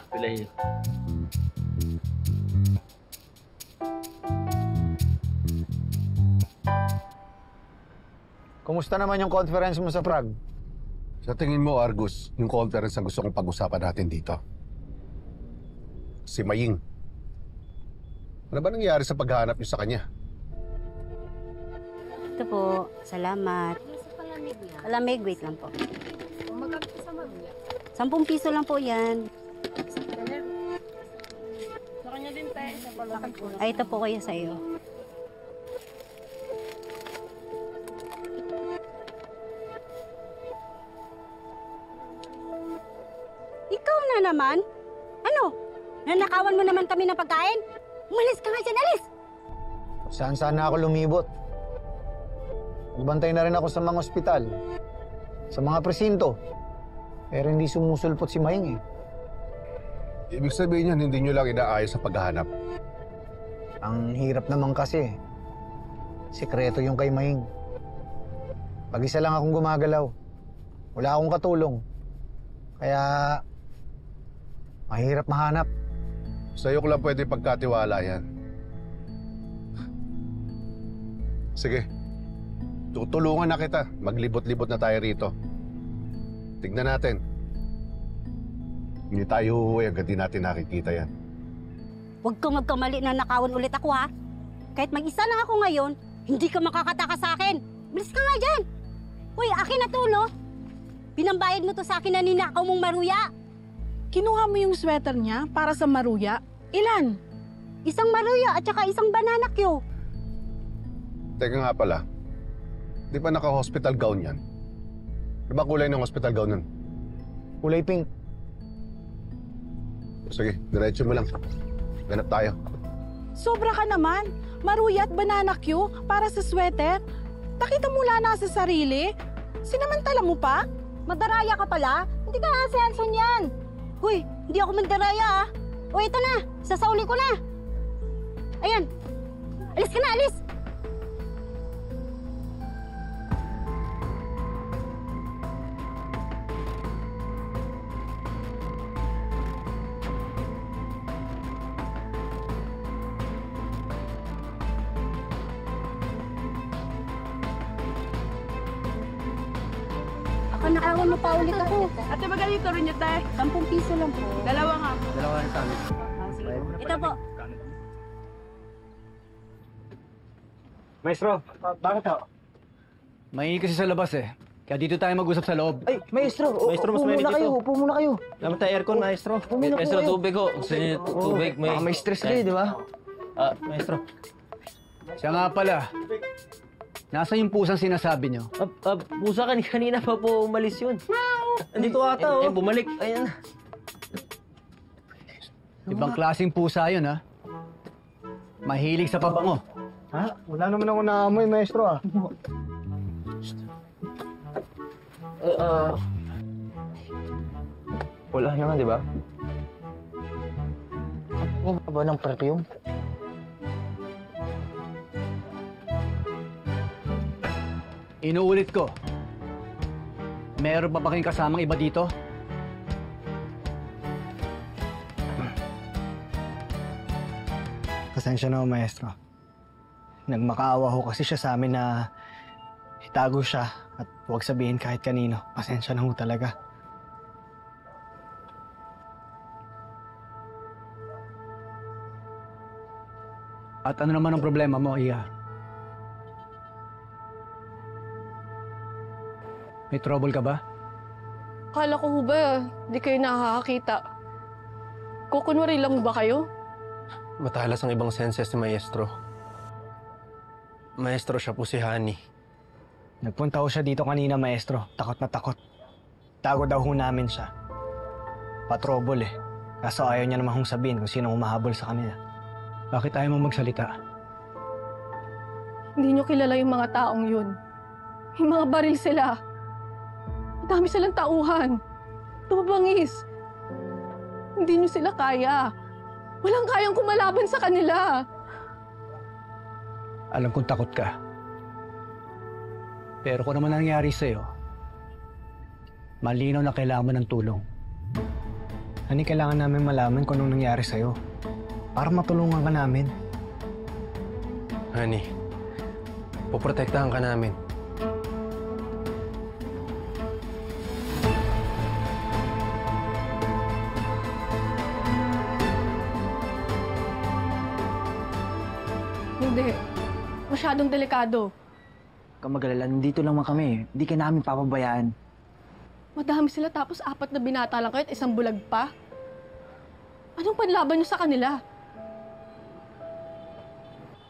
Kumusta naman yung conference mo sa Prague? Sa tingin mo, Argus, yung conference ang gusto kong pag-usapan natin dito? Si Maying. Ano ba nangyari sa paghahanap niyo sa kanya? Ito po, salamat. Palamig, wait lang po. 10 piso lang po yan. Sa kanya din, te. Ay, ito po kaya sa iyo. Ikaw na naman? Ano? Nanakawan mo naman kami ng pagkain? Umalis ka nga dyan, alis! Saan na ako lumibot? Nagbantay na rin ako sa mga ospital, sa mga presinto. Pero hindi sumusulpot si Maying eh. Ibig sabihin yan, hindi nyo lang inaayos sa paghahanap. Ang hirap naman kasi. Sikreto yung kay Mahing. Pag-isa lang akong gumagalaw. Wala akong katulong. Kaya mahirap mahanap. Sa'yo ko lang pwede pagkatiwala yan. Sige. Tutulungan na kita. Maglibot-libot na tayo rito. Tignan natin. Hindi tayo uuwi agad di natin nakikita yan. Huwag kang magkamali na nakawan ulit ako, ha? Kahit mag-isa lang ako ngayon, hindi ka makakataka sa akin. Bilis ka nga dyan! Uy, akin na to, no? Pinambayad mo to sa akin na ninakaw mong maruya. Kinuha mo yung sweater niya para sa maruya? Ilan? Isang maruya at saka isang banana cue. Teka nga pala. Di ba naka-hospital gown yan? Di ba kulay ng hospital gown nun? Kulay pink. Sige, diretso mo lang. Ganap tayo. Sobra ka naman. Maruya at banana cue para sa sweater? Takita mo na sa sarili? Sinamantala mo pa? Madaraya ka pala? Hindi ka si Hanson yan. Huy, hindi ako mandaraya, ah. O, ito na. Sasauli ko na. Ayan. Alis ka na, alis. Naawan mo pa ulit ako. Ate, magalito rin yun, te. 10 piso lang po. Dalawa nga. Dalawa na sa amin. Ito po. Maestro, bakit ho? Mainit kasi sa labas eh. Kaya dito tayo mag-usap sa loob. Ay, maestro, Maestro, mas mainit dito. Upo muna kayo. Dapat tayo aircon, maestro. Maestro, tubig ho. Gusto niyo tubig? Baka may stress kayo, di ba? Maestro. Siya nga pala. Nasa yung pusang sinasabi nyo? Pusa kanina pa po umalis yun. Andito ata, oh. Bumalik. Ayan. Ibang klaseng pusa yun, ha? Mahilig sa pabango. Ha? Wala naman ako naamoy, maestro, ah. Wala naman, di ba? Ano ba ng perfume? Inuulit ko. Meron pa ba kayong kasamang iba dito? Pasensya na, maestro. Nagmakaawa ho kasi siya sa amin na itago siya at huwag sabihin kahit kanino. Pasensya na ho talaga. At ano naman ang problema mo, Iya? May trouble ka ba? Kala ko ba, di kayo nakakakita. Kukunwari lang ba kayo? Matalas ang ibang senses ni Maestro. Maestro, siya po si Honey. Nagpunta ho siya dito kanina, maestro. Takot na takot. Tago daw ho namin siya. Patrobol eh. Kaso ayaw niya naman hong sabihin kung sino humahabol sa kanila. Bakit ayaw mo magsalita? Hindi nyo kilala yung mga taong yun. Yung mga baril sila. Dami silang tauhan. Tumabangis. Hindi nyo sila kaya. Walang kayang kumalaban sa kanila. Alam kong takot ka. Pero kung naman nangyari sa'yo, malinaw na kailangan mo ng tulong. Hani, kailangan namin malaman kung anong nangyari sa'yo. Para matulungan ka namin. Honey, poprotektahan ka namin. Hindi. Masyadong delikado. Huwag kang mag-alala, nandito lang man kami. Hindi ka namin papabayaan. Madami sila tapos 4 na binata lang kayo at 1 bulag pa. Anong panlaban nyo sa kanila?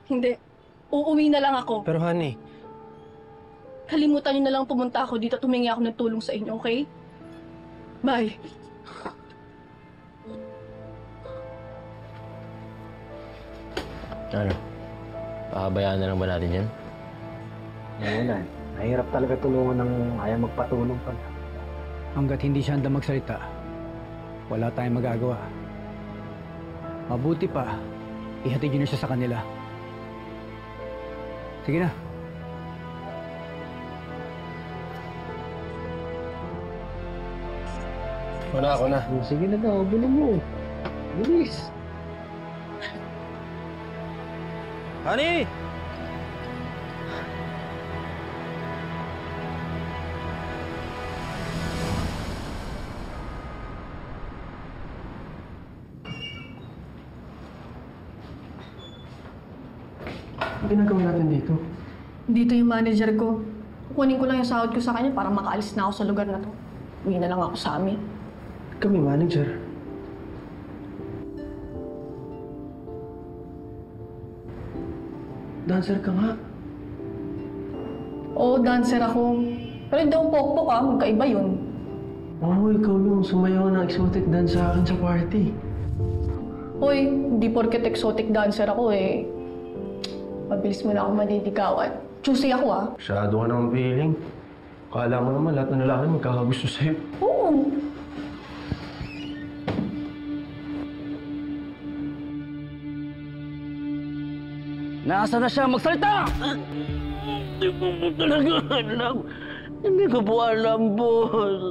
Hindi. Uuwi na lang ako. Pero honey... Kalimutan nyo na lang pumunta ako dito at humingi ako ng tulong sa inyo, okay? Bye. Ano? Pahabayaan na lang ba natin yan? Ayun na. Mahirap talaga tulungan ng ayaw magpatulong pa. Hanggat hindi siya handa magsalita, wala tayong magagawa. Mabuti pa, ihatid nyo na siya sa kanila. Sige na. Ako na. Sige na daw, bilhin mo. Bilis. Honey! Ano ginagawa natin dito? Dito yung manager ko. Kukunin ko lang yung sahod ko sa kanya para makaalis na ako sa lugar na to. Uwi na lang ako sa amin. Kami manager. Dancer ka nga. Oo, dancer ako. Pero hindi ako pokpok magkaiba yun. Oo, ikaw yung sumayaw ng exotic dance sa akin sa party. Hoy, hindi porket exotic dancer ako mabilis mo na ako maliligawan. Choosy ako Masyado ka naman feeling. Akala mo naman lahat ng lalaki magkakagusto sa'yo. Oo. Nasaan na siya? Magsalita! Hindi ko po talaga alam. Hindi ko po alam, boss.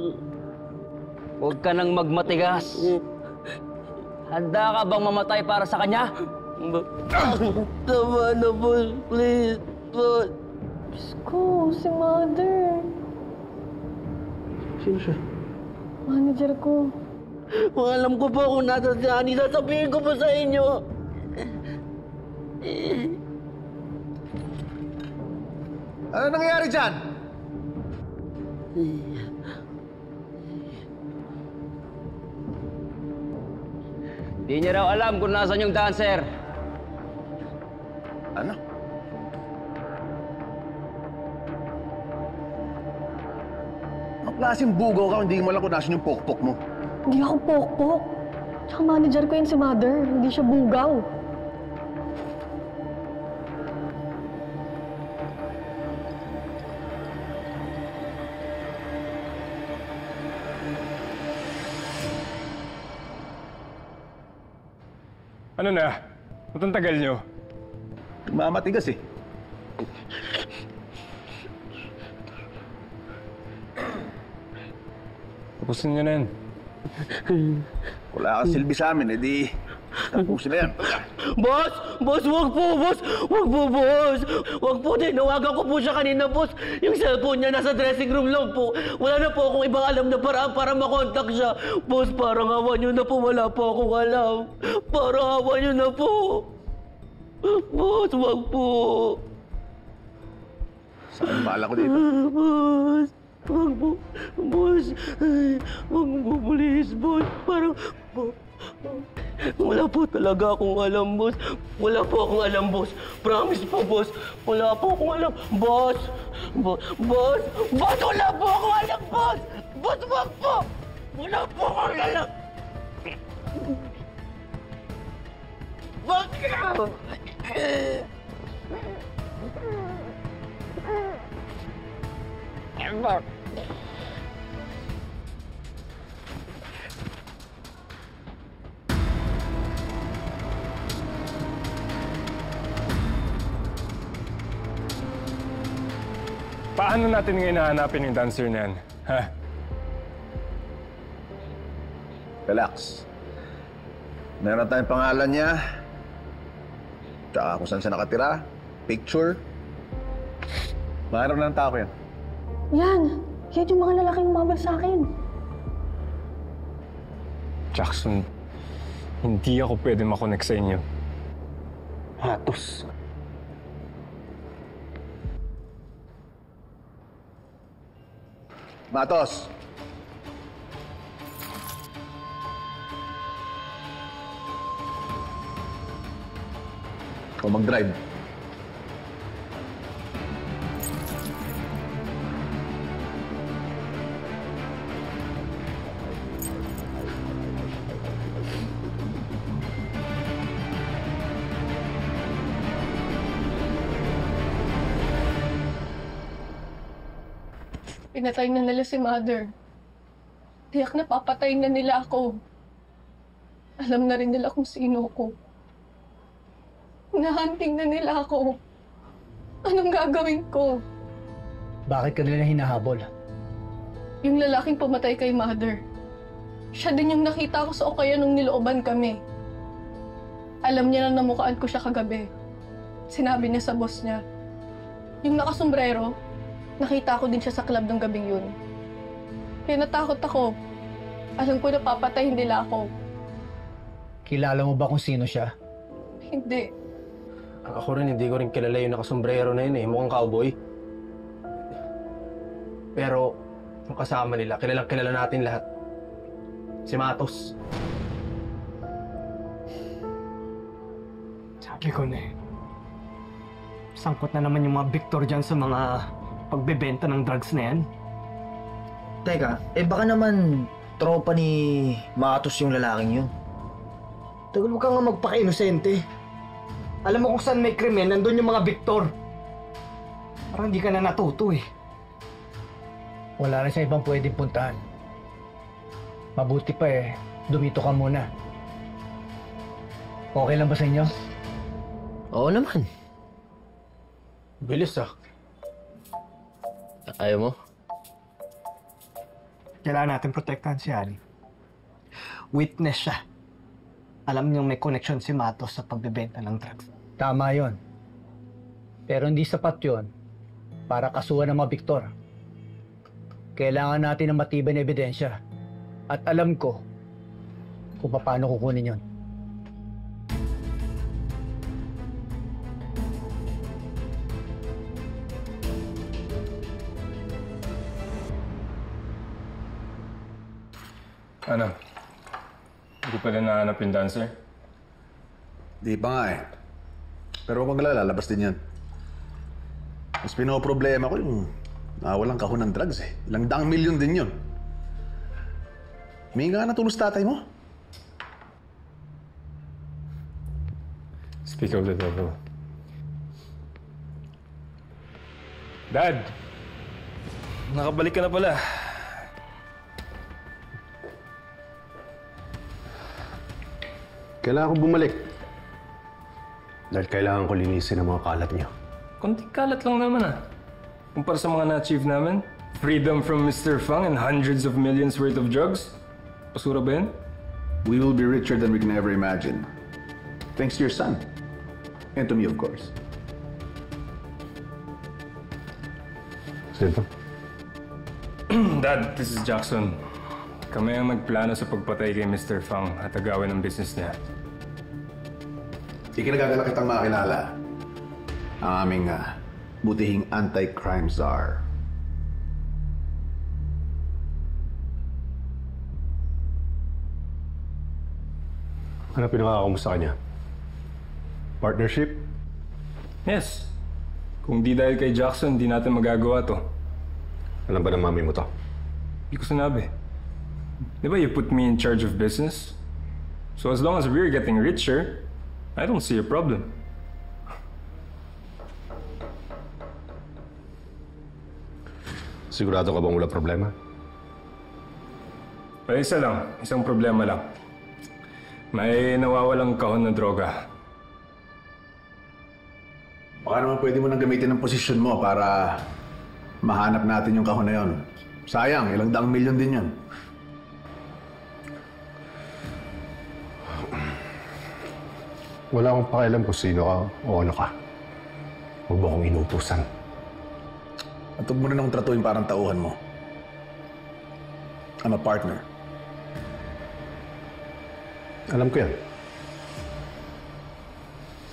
Huwag ka nang magmatigas. Handa ka bang mamatay para sa kanya? Tama na, boss. Please, boss. Diyos ko, si Mother. Sino siya? Manager ko. Kung alam ko po kung nasa si Honey, sasabihin ko po sa inyo. Ano nangyayari dyan? Di niya raw alam kung nasan yung dancer. Ano? Anong klaseng bugaw ka, hindi mo alam kung nasan yung pokpok mo? Hindi ako pokpok. Tsaka manager ko yun si Mother. Hindi siya bugaw. Ano na? Ba't ang tagal nyo? Mamatigas eh. Tapusin nyo na yan. Wala kang silbi sa amin, edi tapusin na yan. Boss! Boss, wag po, boss! Wag po, boss! Wag po, tinawagan ko po siya kanina, boss. Yung cellphone niya nasa dressing room lang po. Wala na po akong ibang alam na paraan para makontak siya. Boss, parang awa niyo na po. Wala po akong alam. Parang awa niyo na po. Boss, wag po. Saan bahala ko dito? Boss, wag po. Boss, wag mo, please, boss. Parang... Wala po talaga akong alam, boss. Wala po akong alam, boss. Promise po, boss. Wala po akong alam. Boss! Boss! Boss! Wala po akong alam, boss! Boss, wag po! Wala po akong alam! Wag ka! Paano natin ngayon hahanapin yung dancer na yan? Ha? Relax. Meron tayong pangalan niya. Tsaka kung saan siya nakatira. Picture. Mahanap na ng tao yan. Yan! Yan yung mga lalaking umabal sa akin. Jackson, hindi ako pwede makonect sa inyo. Hatos. Matos! Ikaw mag-drive. Pinatay na nila si Mother. Tiyak na papatay na nila ako. Alam na rin nila kung sino ko. Hinahunting na nila ako. Anong gagawin ko? Bakit ka nila hinahabol? Yung lalaking pumatay kay Mother. Siya din yung nakita ko sa Okaya nung nilooban kami. Alam niya na namukaan ko siya kagabi. Sinabi niya sa boss niya. Yung nakasombrero, nakita ko din siya sa club ng gabing yun. Kaya natakot ako. Alam ko na papatayin nila ako. Kilala mo ba kung sino siya? Hindi. Ako rin, hindi ko rin kilala yung nakasombrero na yun eh. Mukhang cowboy. Pero, yung kasama nila, kilala natin lahat. Si Matos. Sabi ko na eh. Sangkot na naman yung mga Victor dyan sa mga pagbebenta ng drugs na yan. Teka, baka naman tropa ni Matos yung lalaking yun. Tagal mo ka nga magpaka-inosente. Alam mo kung saan may krimen, nandun yung mga Victor. Parang hindi ka na natuto eh. Wala na siya ibang pwedeng puntahan. Mabuti pa dumito ka muna. Okay lang ba sa inyo? Oo naman. Bilis ah. Ayaw mo? Kailangan natin protektahan si Ali. Witness siya. Alam niyang may connection si Matos sa pagbebenta ng drugs. Tama yon. Pero hindi sapat yon para kasuhan ng mga Victor. Kailangan natin ng matibay na ebidensya. At alam ko kung paano kukunin yon. Ano? Hindi pala nahanap yung dancer? Di pa nga eh. Pero huwag maglala, lalabas din yan. Mas pinoproblema ko yung walang kahon ng drugs eh. Ilang daang milyon din yun. Humingi ka na tulong sa tatay mo. Speak of the devil. Dad! Nakabalik ka na pala. Kailangan ko bumalik. Dahil kailangan ko linisin ang mga kalat niyo. Konting kalat lang naman Kumpara sa mga na-achieve namin. Freedom from Mr. Fang and hundreds of millions worth of drugs. Pasura ba yan? We will be richer than we can ever imagine. Thanks to your son. And to me, of course. Sino? Dad, this is Jackson. Kami ang nagplano sa pagpatay kay Mr. Fang at agawin ang business niya. Ikinagagalak kitang makakilala. Ang aming butihing anti-crime czar. Ano pinakaka mo sa kanya? Partnership? Yes. Kung di dahil kay Jackson, di natin magagawa to. Alam ba ng mami mo to? Hindi ko sinabi. Di ba you put me in charge of business? So as long as we're getting richer, I don't see a problem. Sigurado ka bang wala problema? Isa lang. Isang problema lang. May nawawalang kahon na droga. Baka naman pwede mo nang gamitin ang posisyon mo para mahanap natin yung kahon na yon. Sayang, ilang daang milyon din yun. Wala akong pakialam kung sino ka o ano ka. Huwag mo akong inutusan. At huwag mo rin akong tratuin parang tauhan mo. I'm a partner. Alam ko yan.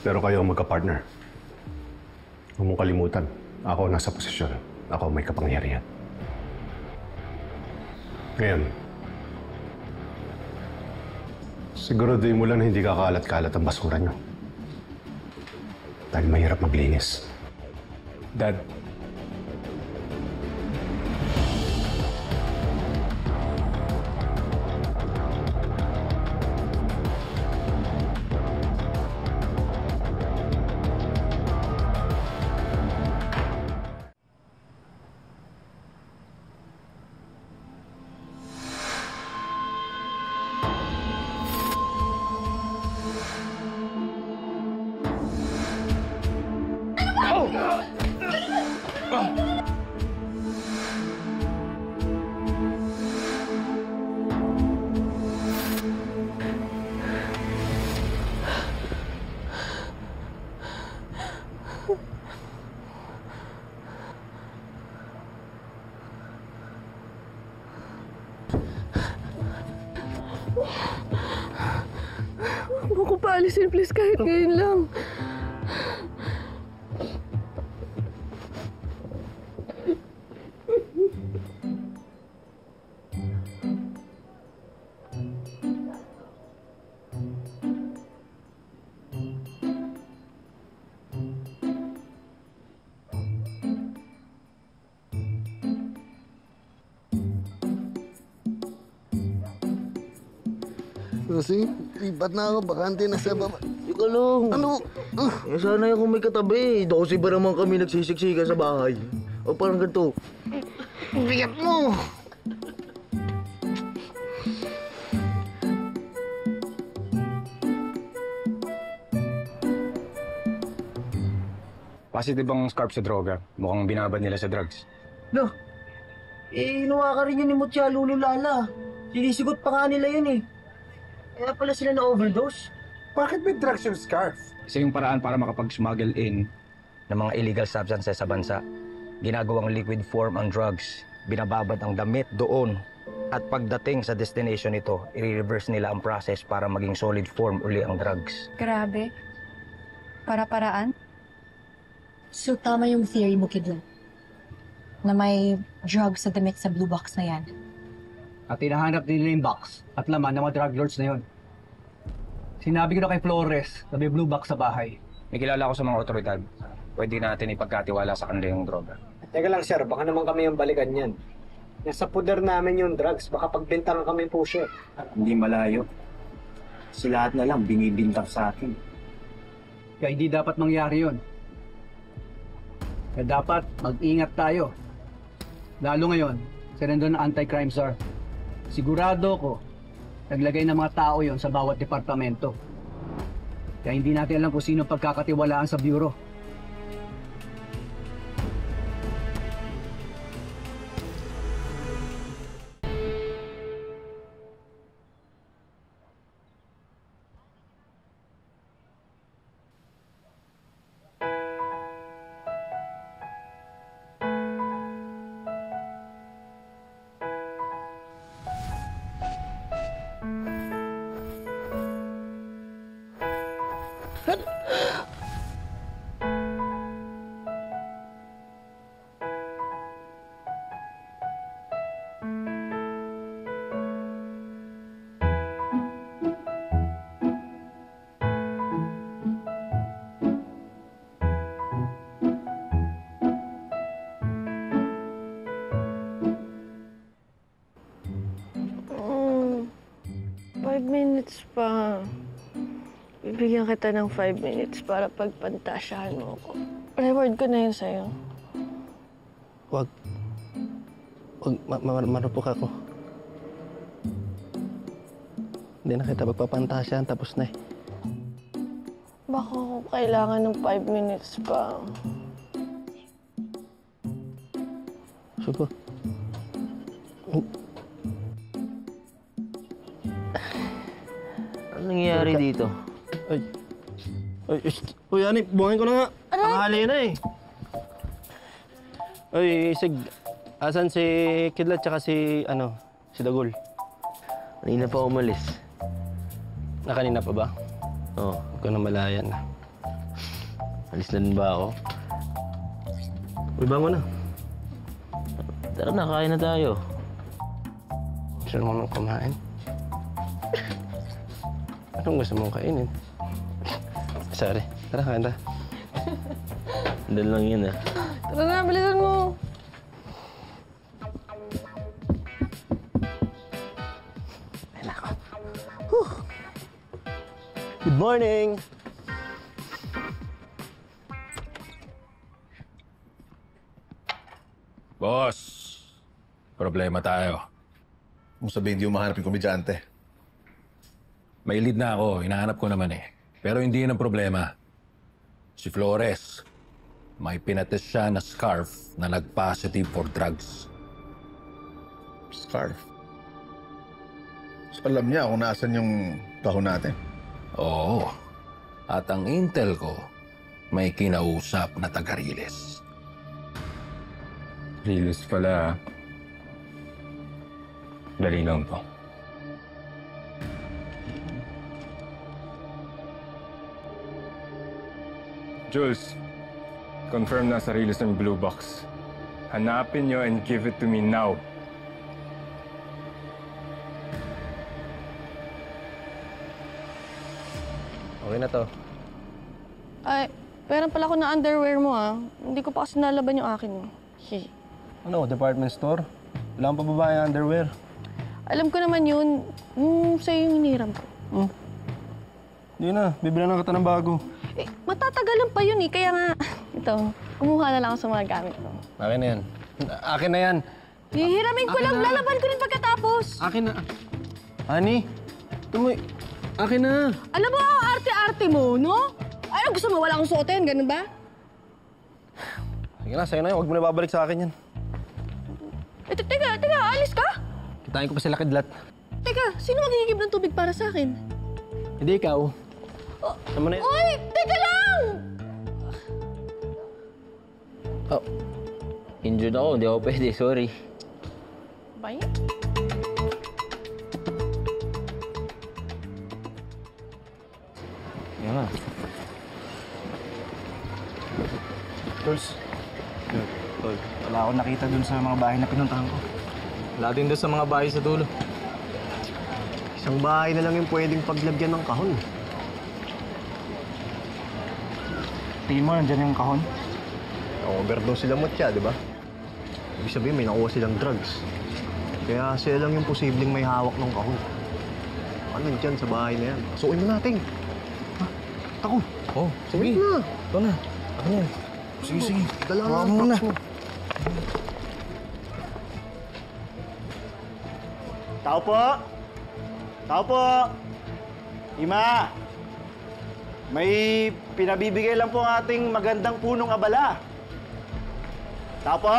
Pero kayo ang magka-partner. Huwag mong kalimutan. Ako nasa posisyon. Ako may kapangyarihan. Ngayon, siguraduhin mo lang na hindi kakalat-kalat ang basura nyo. Dahil mahirap maglinis. Dad. Huwag mo ko paalisin, please, kahit ngayon lang. Kasi, lipat na ako. Bakante na sa baba. Ika lang. Ano? Eh, sana yung kung may katabi. 12 ba naman kami nagsisiksikan sa bahay? O parang ganito. Bigat mo! Positive ang scarf sa droga. Mukhang binabad nila sa drugs. No. Inuwa ka rin yun ni Mutya Lulu Lala. Sinisigot pa nga nila yun eh. Kaya pala sila na-overdose. Bakit may drugs yung scarf? Isa yung paraan para makapag-smuggle in ng mga illegal substances sa bansa. Ginagawang liquid form ang drugs. Binababad ang damit doon. At pagdating sa destination nito, i-reverse nila ang process para maging solid form uli ang drugs. Grabe. Para-paraan? So, tama yung theory mo, Kidlat. Na may drugs sa damit sa blue box na yan. At hinahanap nila yung box at laman ng mga drug lords na yun. Sinabi ko na kay Flores na may blue box sa bahay. May kilala ko sa mga otoridad. Pwede natin ipagkatiwala sa kanila yung droga. Teka lang, sir. Baka naman kami yung balikan yan. Nasa puder namin yung drugs. Baka pagbintangan kami po siya. Hindi malayo. Si lahat na lang binibintang sa akin. Kaya hindi dapat mangyari yun. Kaya dapat mag-ingat tayo. Lalo ngayon, sinendo ng anti-crime czar. Sigurado ko, naglagay ng mga tao yon sa bawat departamento. Kaya hindi natin alam kung sino pagkakatiwalaan sa bureau. Pa. Bibigyan kita ng 5 minutes para pagpantasyahan mo ako. Reward ko na yun sa'yo. Wag. Marupok ako. Hindi na kita pagpapantasyahan, tapos na eh. Baka ako kailangan ng 5 minutes pa. Sugo. Anong nangyayari dito? Uy, Ani, buhangin ko na nga. Tanghali na eh. Uy, Sig, asan si Kidlat tsaka si Dagol? Kanina pa umalis. Kanina pa ba? Oo. Huwag ko na malayan. Alis na din ba ako? Uy, bango na. Tara na, kain na tayo. Gusto mo nang kumain? Anong gusto mong kainin? Sorry. Tara, kain na. Doon lang yun ah. Tara na, bilisan mo. Ayun ako. Good morning! Boss, problema tayo. Kung sabihin di mo mahanap yung komedyante. May lead na ako, hinahanap ko naman eh. Pero hindi yun ang problema. Si Flores. may pinatest siya na scarf na nag-positive for drugs. Scarf? So, alam niya kung nasan yung kahon natin? Oo. At ang intel ko, may kinausap na taga-Riles. Riles pala. Dali lang to. Jules, confirm na sa Riles ng blue box. Hanapin nyo and give it to me now. Okay na to. Ay, pera pala ko na underwear mo ah. Hindi ko pa kasi nalaban yung akin. Hey. Ano, department store? Wala kang pababae underwear. Alam ko naman yun. Sa'yo yung hiniram ko. Hindi na, bibila na kita ng bago. Eh, matatagalan pa yun eh. Kaya nga, ito, kumuha na lang ako sa mga gamit mo. Akin na yan. Akin na yan. Hihiramin ko lang, lalaban ko rin pagkatapos. Akin na. Honey, tumoy. Akin na. Alam mo, ang arte-arte mo, no? Ay, gusto mo wala akong suotin, ganun ba? Sige na, sa'yo na yun. Huwag mo na babalik sa akin yan. Eh, teka, alis ka? Kitain ko pa sila kidlat. Teka, sino magigib ng tubig para sa akin? Hindi ikaw. Tama na yan. Uy, teka lang! Oh, injured ako. Hindi ako pwede. Sorry. Bye. Yan nga. Tools. Tol, wala akong nakita dun sa mga bahay na pinuntahan ko. Wala din doon sa mga bahay sa dulo. Isang bahay na lang yung pwedeng paglagyan ng kahon. Tingin mo, nandyan yung kahon? Overdose sila mutya, di ba? Ibig sabihin, may nakuha silang drugs. Kaya sila lang yung posibleng may hawak ng kahon. Ano dyan sa bahay na yan? Pasukin mo natin. Ha? Tako. Oh, sige. Na. Ito na. Ano yan? Sige. Dala mo na. Tao po! Tao po! Ima! May pinabibigay lang po ang ating magandang punong abala. Tao po!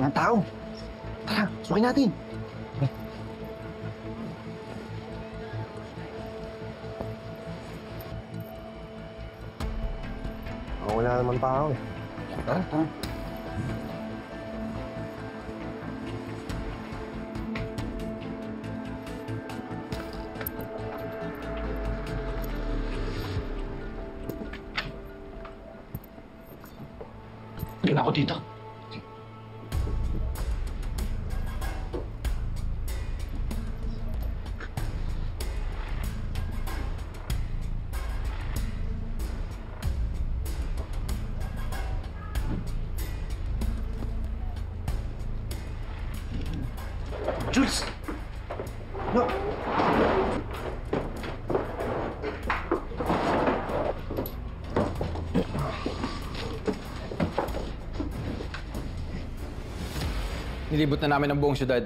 Mga tao! Tara, sukin natin! Wala naman tao eh. Tara. Hindi na ako dito. Jules! No! Nilibot na namin ang buong syudad.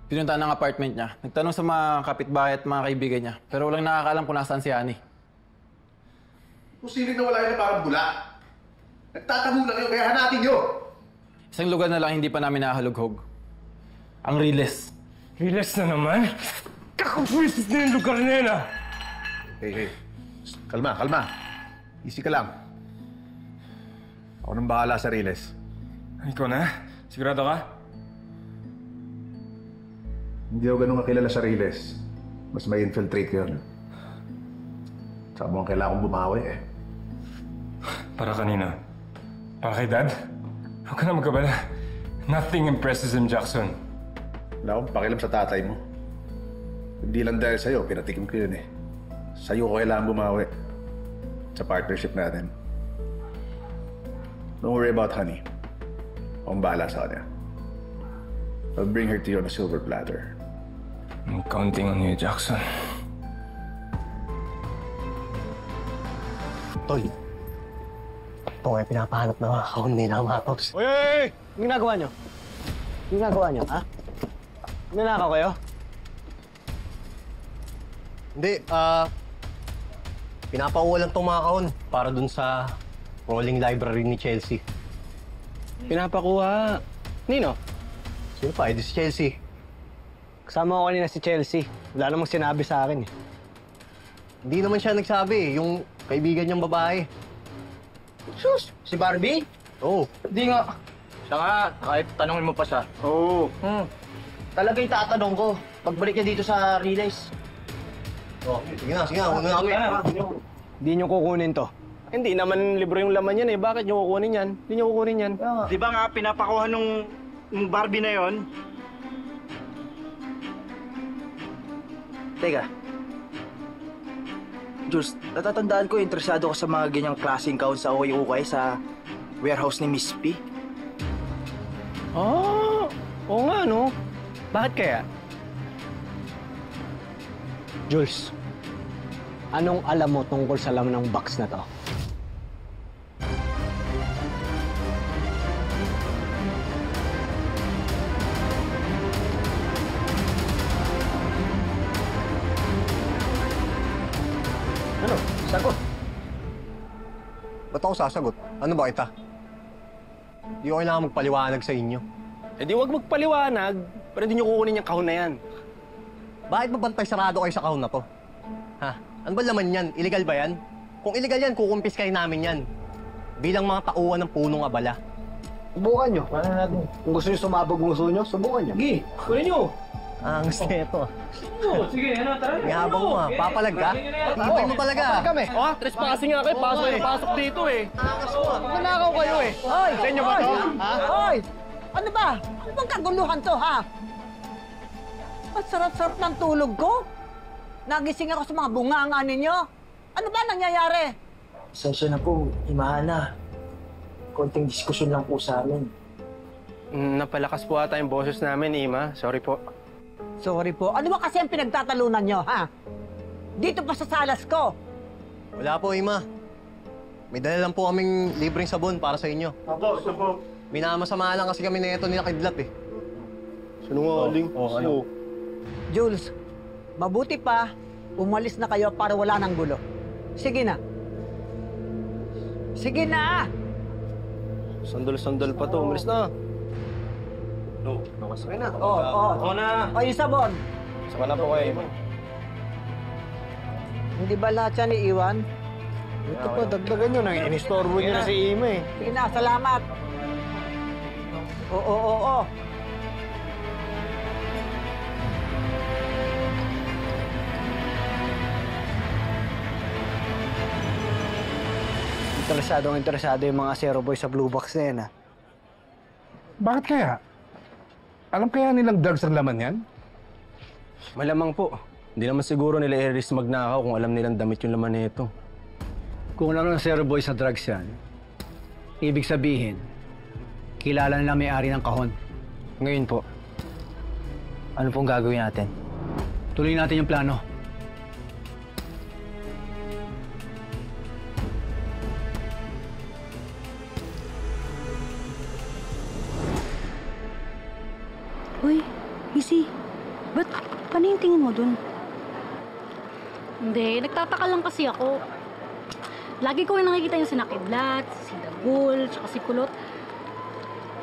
Pinuntahan ang apartment niya. Nagtanong sa mga kapitbahay at mga kaibigan niya. Pero walang nakakaalam kung nasaan si Annie. Posibleng na wala yun na parang bula. Nagtatago lang yun, kaya hanapin nyo! Isang lugar na lang hindi pa namin nakahalughog. Ang Riles. Riles na naman? Kakapwisis na yung lugar na yun ah! Hey. Kalma. Easy ka lang. Ako nang bahala sa Riles. Ikaw na? Sigurado ka? Hindi ako ganun kakilala sa Riles. Mas may infiltrate yun. Saka mo ang kailangan kong bumawi eh. Para kanina? Para kay Dad? Huwag ka na magkabala. Nothing impresses him, Jackson. Wala akong pakialam sa tatay mo. Hindi lang dahil sa'yo, pinatikim ko yun eh. Sa'yo ko kailangan bumawi. Sa partnership natin. Don't worry about Honey. Akong bahala sa kanya. I'll bring her to you on a silver platter. I'm counting on you, Jackson. Tol, ito nga yung pinapahanap na mga kahon na nakamatos. Oy! Anong ginagawa nyo? Anong ginagawa nyo, ha? Nanakaw kayo? Hindi, Pinapakuha lang itong mga kahon para dun sa rolling library ni Chelsea. Pinapakuha. Nino? Sino pa? Si Chelsea. Kasama ko kanina si Chelsea. Wala namang sinabi sa akin eh. Hindi naman siya nagsabi, yung kaibigan niyang babae. Sus! Si Barbie? Oo. Hindi nga. Siya nga, kahit tanongin mo pa siya. Oo. Talaga yung tatanong ko. Pagbalik niya dito sa Relays. Oh, sige na, una kami. Hindi nyo kukunin to. Hindi naman libro yung laman yan eh. Bakit nyo kukunin yan? Hindi nyo kukunin yan. Di ba nga pinapakuha nung Barbie na yon? Teka. Jules, natatandaan ko interesado ka sa mga ganyang klaseng kahon sa ukay-ukay sa warehouse ni Miss P. Oo nga no. Bakit kaya? Jules, anong alam mo tungkol sa laman ng box na to? Ano? Sagot. Ba't ako sasagot? Ano ba kita? Di ko kailangan magpaliwanag sa inyo. Eh di wag magpaliwanag, pero hindi nyo kukunin yung kahon na yan. Bakit mabantay sarado kayo sa kahon na to? Ha? Ano ba laman yan? Illegal ba yan? Kung illegal yan, kukumpis kayo namin yan. Bilang mga tauhan ng punong abala. Subukan nyo. Ano natin? Kung gusto nyo sumabog gusto nyo, subukan nyo. Sige, kunin nyo. Ang gusto ito. Sige, ano, tara. Ngabang mo ha, papalag ka? Tipay mo talaga. Kami. Oh, trespassing nga kayo. Pasok dito eh. Nanakaw kayo eh. Hoy! Sa inyo ba to? Ha? Hoy! Ano ba? Ano bang kaguluhan to, ha? Ang sarap-sarap ng tulog ko. Nagising ako sa mga bunganga ninyo. Ano ba nangyayari? Sensya na po, Imahana. Konting diskusyon lang po sa amin. Napalakas po ata yung boses namin, Ima. Sorry po. Sorry po. Ano ba kasi ang pinagtatalunan nyo, ha? Dito pa sa salas ko. Wala po, Ima. May dala lang po kaming libreng sabon para sa inyo. Ako, ito po. Minamasama lang kasi kami na ito nila Kidlat eh. Sinungaling. Ano? Jules, mabuti pa, umalis na kayo para wala ng gulo. Sige na. Sige na! Sandal-sandal pa to. Umalis na. No, nakasakay na. Oo. na. O, yung sabon. Saka na po kayo. Hindi ba lahat yan iiwan? Ito pa, dagdagan nyo. Inistorbo nyo na si Ima eh. Sige na, salamat. Oo. Interesado yung mga Zero Boy sa Blue Box na yan, ha? Bakit kaya? Alam kaya nilang drugs ang laman yan? Malamang po. Hindi naman siguro nila i-risk magnakaw kung alam nilang damit yung laman nito. Kung alam ng Zero Boy sa drugs yan, ibig sabihin, kilala nila may-ari ng kahon. Ngayon po, ano pong gagawin natin? Tuloy natin yung plano. Uy, Isi, ba't paano yung tingin mo dun? Hindi, nagtataka lang kasi ako. Lagi ko yung nakikita yung si Nakidlat, si Dagul, tsaka si Kulot.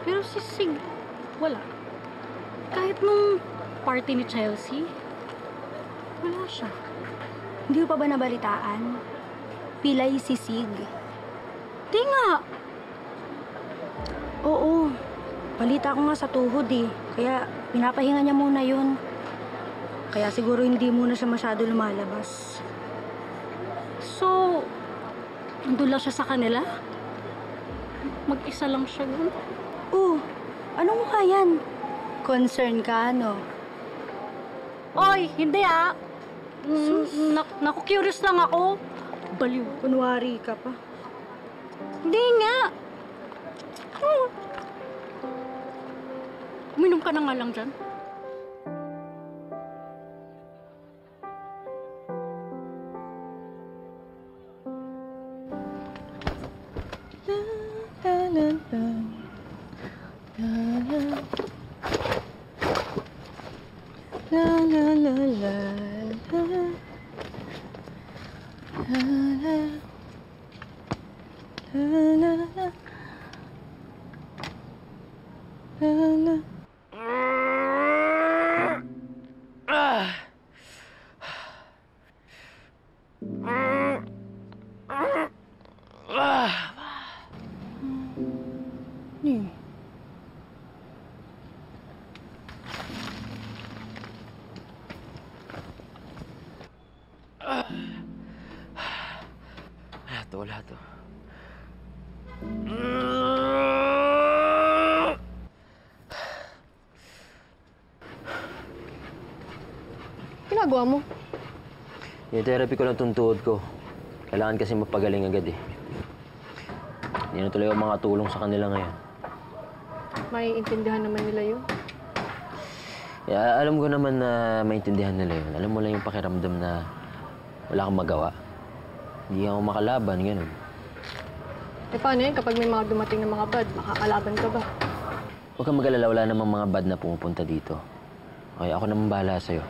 Pero si Sig, wala. Kahit nung party ni Chelsea, wala siya. Hindi mo pa ba nabalitaan? Pilay si Sig. Di nga. Oo, balita ko nga sa tuhod eh. Kaya pinapahinga niya muna yun. Kaya siguro hindi muna siya masyado lumalabas. So, nandun lang siya sa kanila? Mag-isa lang siya dun? Anong mukha yan? Concern ka, no? Oy, hindi ah! Naku-curious lang ako. Baliw. Kunwari ka pa. Hindi nga. Uminom ka na nga lang dyan. Wala to. Ginagawa mo? Yung therapy ko lang itong tuhod ko. Kailangan kasi mapagaling agad eh. Hindi na tuloy ako makatulong sa kanila ngayon. Maiintindihan naman nila yun. Yeah, alam ko naman na maintindihan nila yun. Alam mo lang yung pakiramdam na wala kang magawa. Hindi ako makalaban, gano'n. Eh paano yun kapag may mga dumating na mga bad? Makakalaban ka ba? Huwag kang mag-alala, wala namang mga bad na pumupunta dito. Okay, ako naman bahala sa'yo.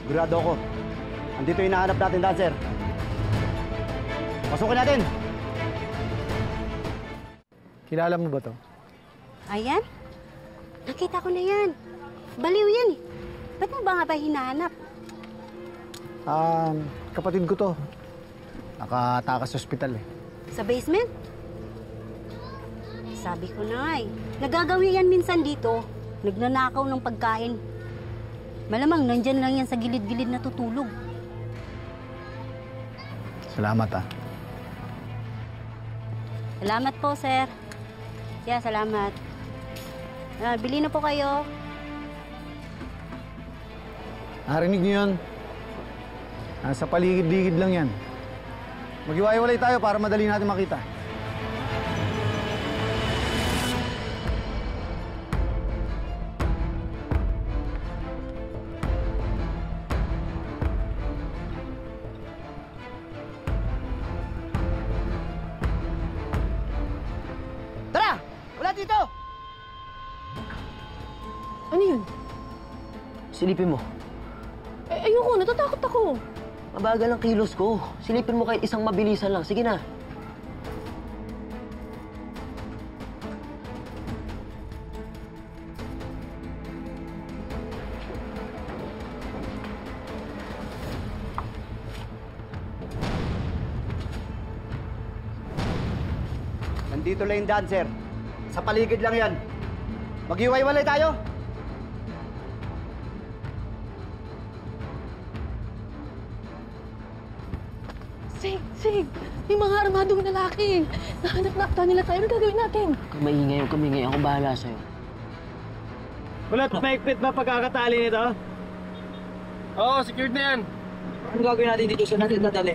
Sigurado ako. Andito yung hinahanap natin, Dancer. Pasukin natin! Kilala mo ba to? Ayan? Nakita ko na yan. Baliw yan eh. Ba't mo ba nga ba hinahanap? Kapatid ko to. Nakatakas sa ospital eh. Sa basement? Sabi ko na nga eh. Nagagawi yan minsan dito. Nagnanakaw ng pagkain. Malamang nandyan lang yan sa gilid-gilid na tutulog. Salamat ah. Salamat po, sir. Yeah, salamat. Bili na po kayo. Narinig niyo yun? Nasa paligid-ligid lang yan. Maghiwa-hiwalay tayo para madali natin makita. Tara! Wala dito! Ano yun? Silipin mo. Ayoko, natatakot ako. Mabagal ang kilos ko. Silipin mo kahit isang mabilisan lang. Sige na. Nandito lang yung Dancer. Sa paligid lang yan. Maghiwa-hiwalay tayo. Sig! May mga armadong lalaki. Nahanap na ata nila tayo. Ano gagawin natin? Kung maingay o kamingay, ako bahala sa'yo. Kulot, mahigpit ba pagkakatali nito? Oo, secured na yan. Ano gagawin natin dito? Saan natin dadali?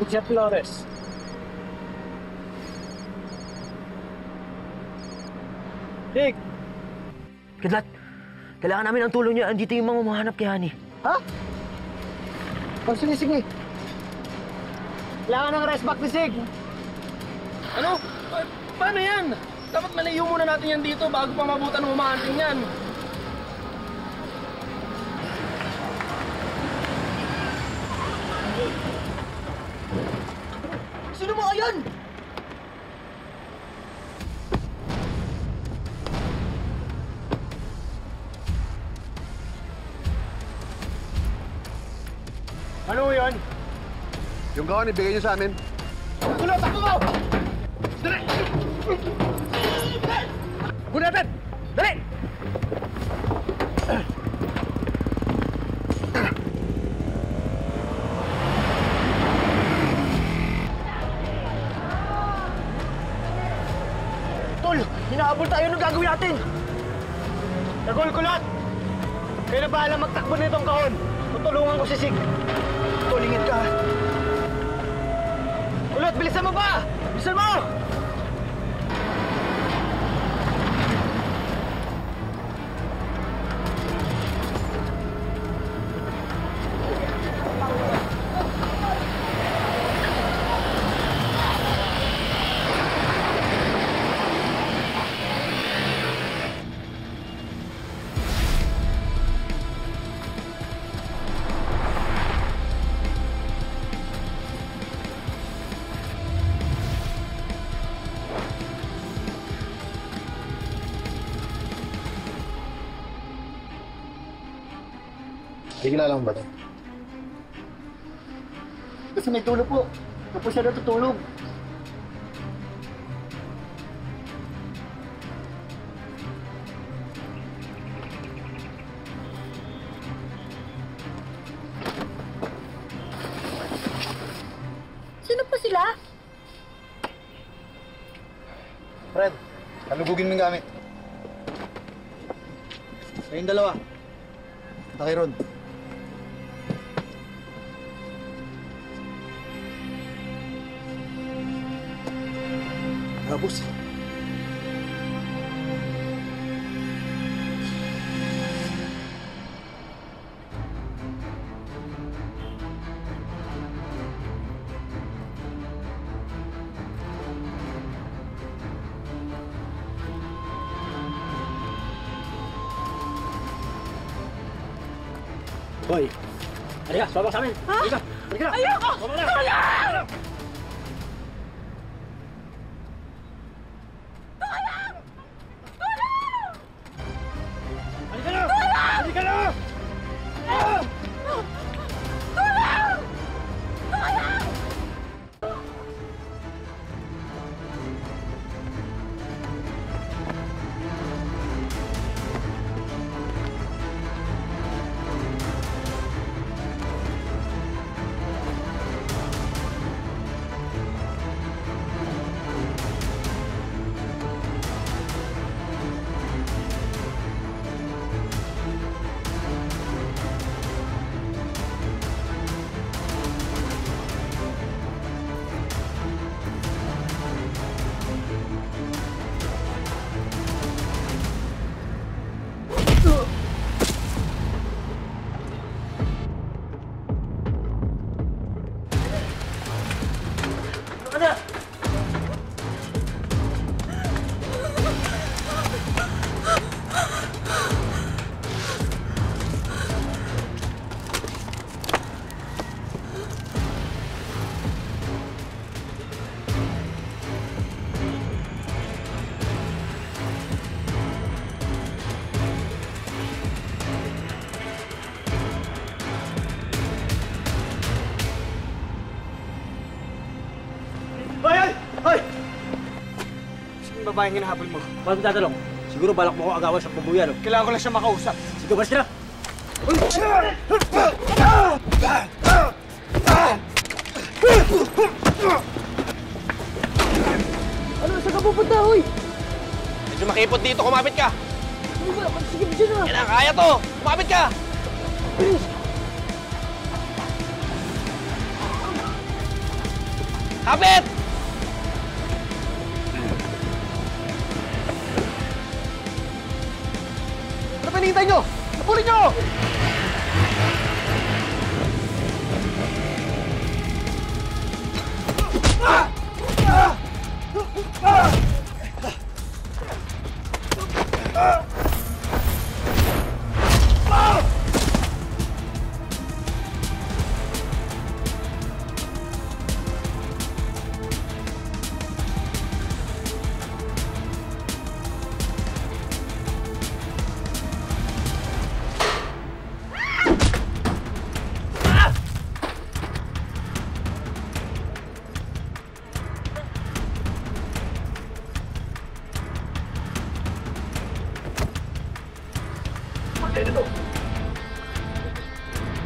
Jeff Flores. Dick! Kidlat, kailangan namin ang tulong niya. Andito yung mga umahanap kay Honey. Ha? Sige. Kailangan ng rest back ni Sig. Ano? Paano yan? Dapat malayo muna natin yan dito bago pa mabutan ng umahanting yan. Sino mo ayun? Ano yun? Yung gawan, ibigay niyo sa amin. Kulot, ako mo! Dali! Kunin natin! Dali! Tol, hinahabol tayo. Anong gagawin natin? Kulot! Kayo na bahala magtakbo nitong kahon. Tutulungan ko si Sig. Tulingin ka. Kulot, bilisan mo ba? Bilisan mo! Hindi kilala mo ba ito? Kasi may dulo po. Tapos siya natutulog. Sino po sila? Fred, kalugugin mo yung gamit. Kayong dalawa. Punta kay Ron. Tapos. Hoy! Halika, sumama sa amin! Ha? Halika! Halika! Ayoko! Sumama na! Tulong! Halika na! Halika na! Babaeng hinahabol mo. Bakit tatalong? Siguro balak mo ko agawan sa pubuyan. Kailangan ko lang siya makausap. Sige, balas ka na! Ano? Saan ka pupunta, hoy? Medyo makipot dito, kumapit ka! Ano ba? Sige, dyan na! Yan ang kaya to! Kumapit ka! Bilis! Kapit! Ano ba hinihintay nyo? Napulin nyo!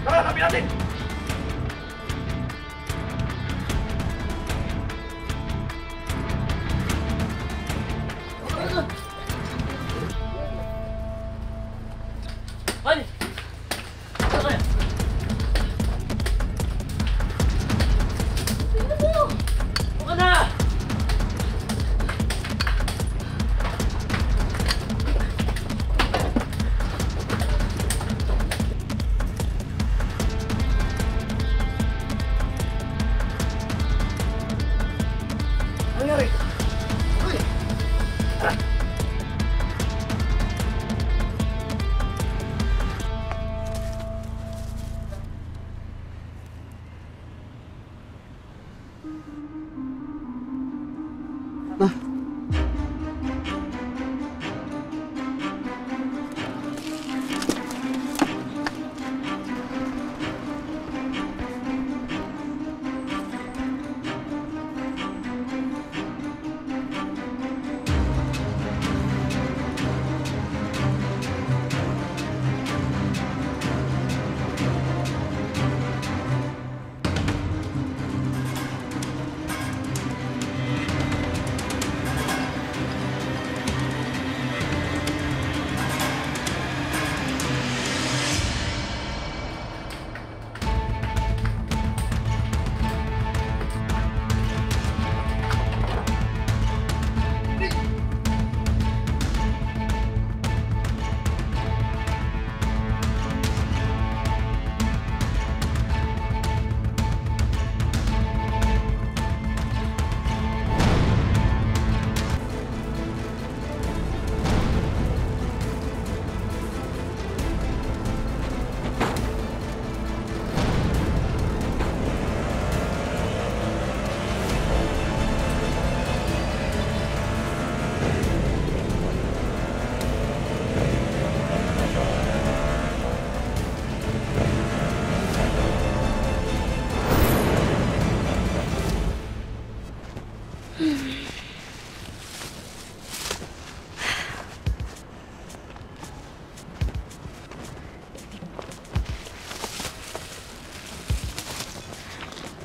Tara, sabi natin! Hoy! Ano kaya? Tingnan mo! Buka na! Nangyari? Uy!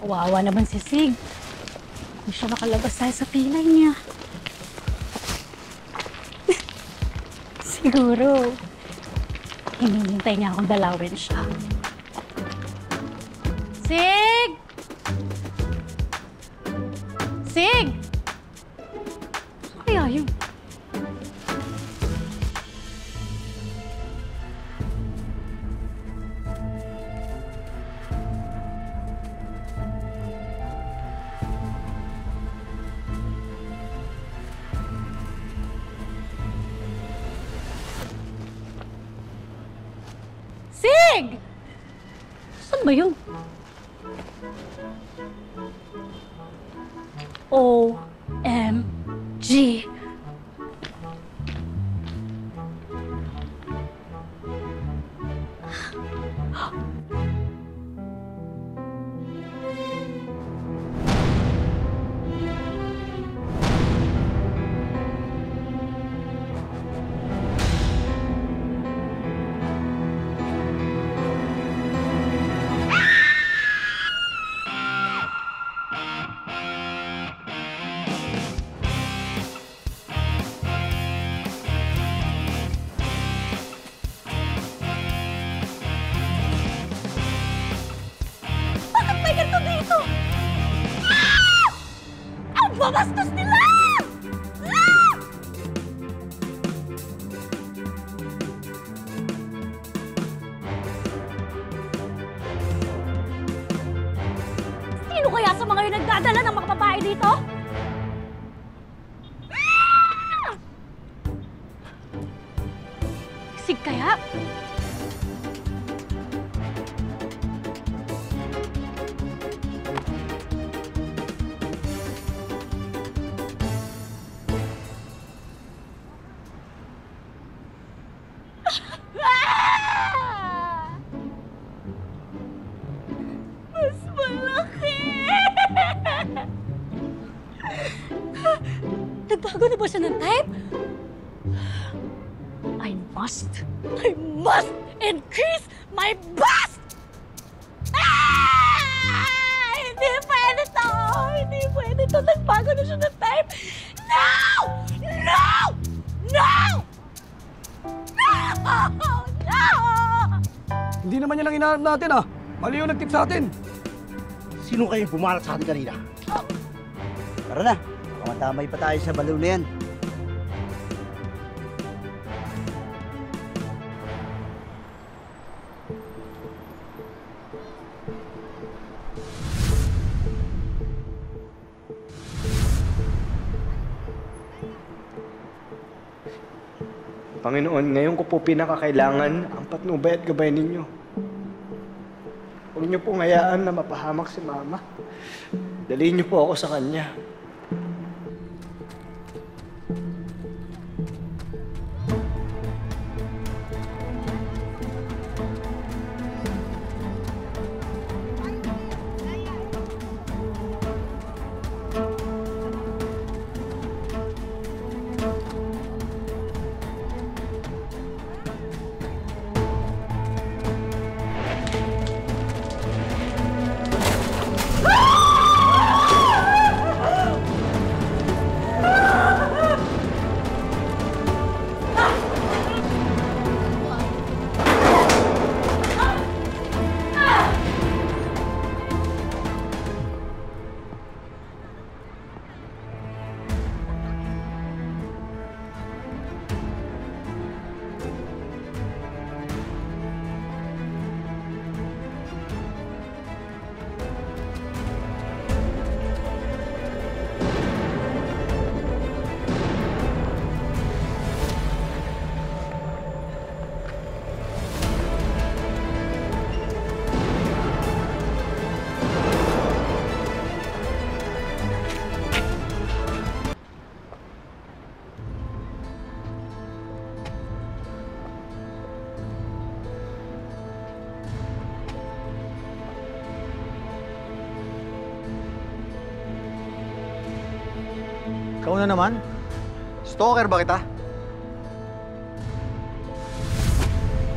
Kawawa naman si Sig. Hindi siya makalabas dahil sa pilay niya. Siguro, hinihintay niya akong dalawin siya. Sig! Sig! Ano kaya yun? Sig! Saan ba yun? OMG! Babastos nila! Ah! Sino kaya sa mga yun nagdadala ng mga babae dito? Ah! Sig kaya? Mas malaki! Nagbago na ba siya ng type? I must increase my bust! Ah! Hindi pwede to! Hindi pwede to! Nagbago na siya ng type! No! No! No! No! No! Hindi naman yan ang hinahanap natin ah. Mali yung nag-tip sa atin. Sino kayo bumalat sa atin kanina? Tara na. Mamadamay pa tayo sa baliw na yan. Panginoon, ngayon ko po pinakakailangan ang patnubay at gabay ninyo. Huwag niyo pong hayaan na mapahamak si Mama. Dalhin niyo po ako sa kanya. Ikaw na naman? Stalker ba kita?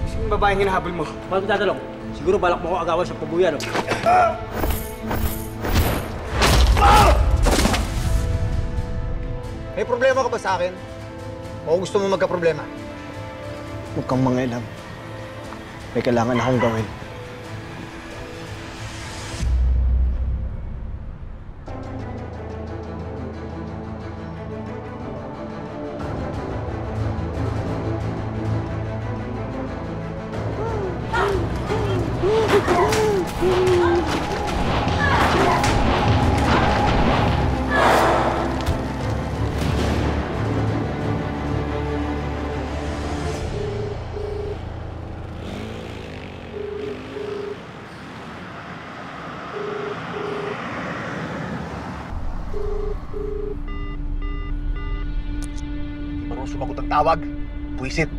Sino babaeng hinahabol mo? Paano tatalong? Siguro balak mo ako agawan sa pabuyan, no? May problema ka ba sa akin? O gusto mo magka-problema? Huwag kang mangialam. May kailangan akong gawin. Marunong sumagot ang tawag. Buisit.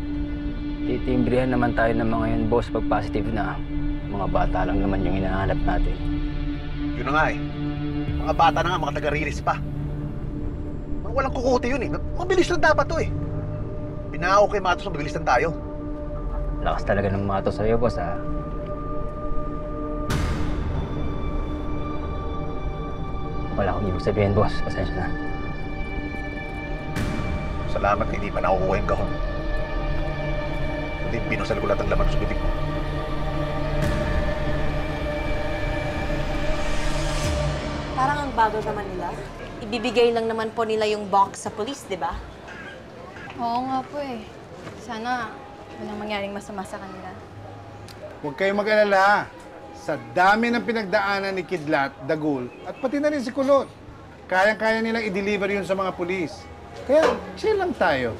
Titimbrehan naman tayo ng mga yan, boss, pag positive na. Mga bata lang naman yung hinahanap natin. Yun na nga eh. Mga bata na nga, mga taga-release pa. Mga walang kukuti yun eh. Mabilis lang dapat to eh. Pinao kay Matos, mabilis lang tayo. Lakas talaga ng Matos sa'yo, boss, ha? Wala akong ibig sabihin, boss. Pasensya na. Salamat na hindi pa nakukuha yung kahon. Hindi binusal ko lahat ang laman sa bibig mo. Parang ang bagal naman nila. Ibibigay lang naman po nila yung box sa police, di ba? Oo nga po eh. Sana walang mangyaring masama sa kanila. Huwag kayong mag-alala. Sa dami ng pinagdaanan ni Kidlat, Dagul, at pati na rin si Kulot, kayang-kaya nilang i-deliver yun sa mga pulis. Kaya, chill lang tayo.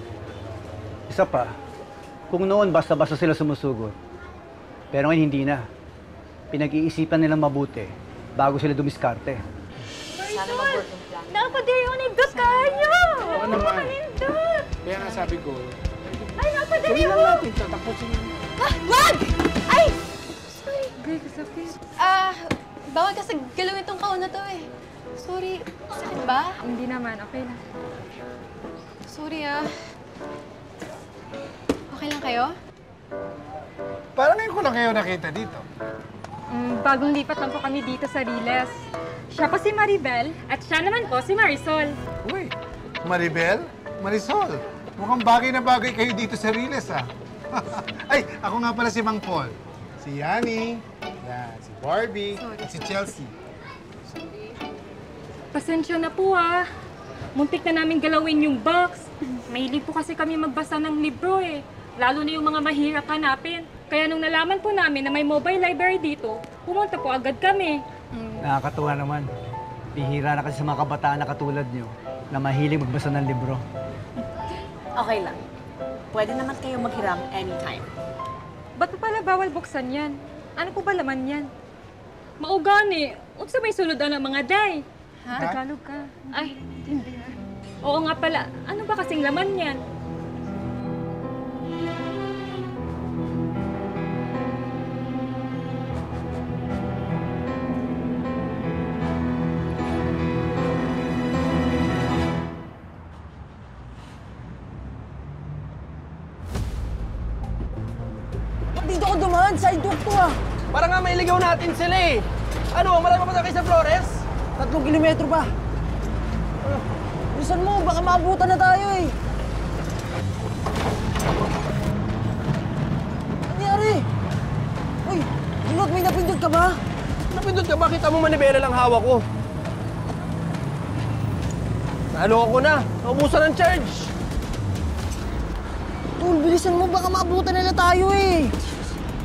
Isa pa, kung noon basta-basta sila sumusugot, pero ngayon hindi na. Pinag-iisipan nilang mabuti bago sila dumiskarte. Sana mag-work yung plan. Napadayunindot kayo! Oo naman. Napadayunindot! Kaya nga sabi ko, Ay, napadayunindot! tuloy lang natin, tatapusin yun. Wag! Ay! Sorry. Bawal kasi galawin tong kahon na to eh. Sorry. Sakit ba? Hindi naman, okay lang. Sorry Okay lang kayo? Parang ngayon ko lang kayo nakita dito. Bagong lipat lang po kami dito sa Riles. Siya po si Maribel at siya naman po si Marisol. Uy, Maribel? Marisol? Mukhang bagay na bagay kayo dito sa Riles, ah. Ay, ako nga pala si Mang Paul. Si Yani, yan, si Barbie, at si Chelsea. Pasensya na po ah. Muntik na namin galawin yung box. Mahilig po kasi kami magbasa ng libro eh. Lalo na yung mga mahirap hanapin. Kaya nung nalaman po namin na may mobile library dito, pumunta po agad kami. Nakakatuwa naman. Bihira na kasi sa mga kabataan na katulad nyo na mahilig magbasa ng libro. Okay lang. Pwede naman kayo maghiram anytime. Ba't pa pala bawal buksan yan? Ano po ba laman yan? Maugani. Unsa may suludan ng mga day? Ha? Tagalog ka. Ay, hindi na. Oo nga pala. Ano ba kasing laman yan? Dito ko dumaan, side walk to ah. Para nga mailigaw natin sila eh. Ano, marami pa ba kayo sa Flores? 3 kilometro pa. Bilisan mo, baka maabutan na tayo eh. Nangyari? Uy, Junot, may napindot ka ba? Napindot ka ba? Kita mo manibela lang hawak ko. Naloko na. Naubusan ng charge. Tol, bilisan mo, baka maabutan nila tayo eh.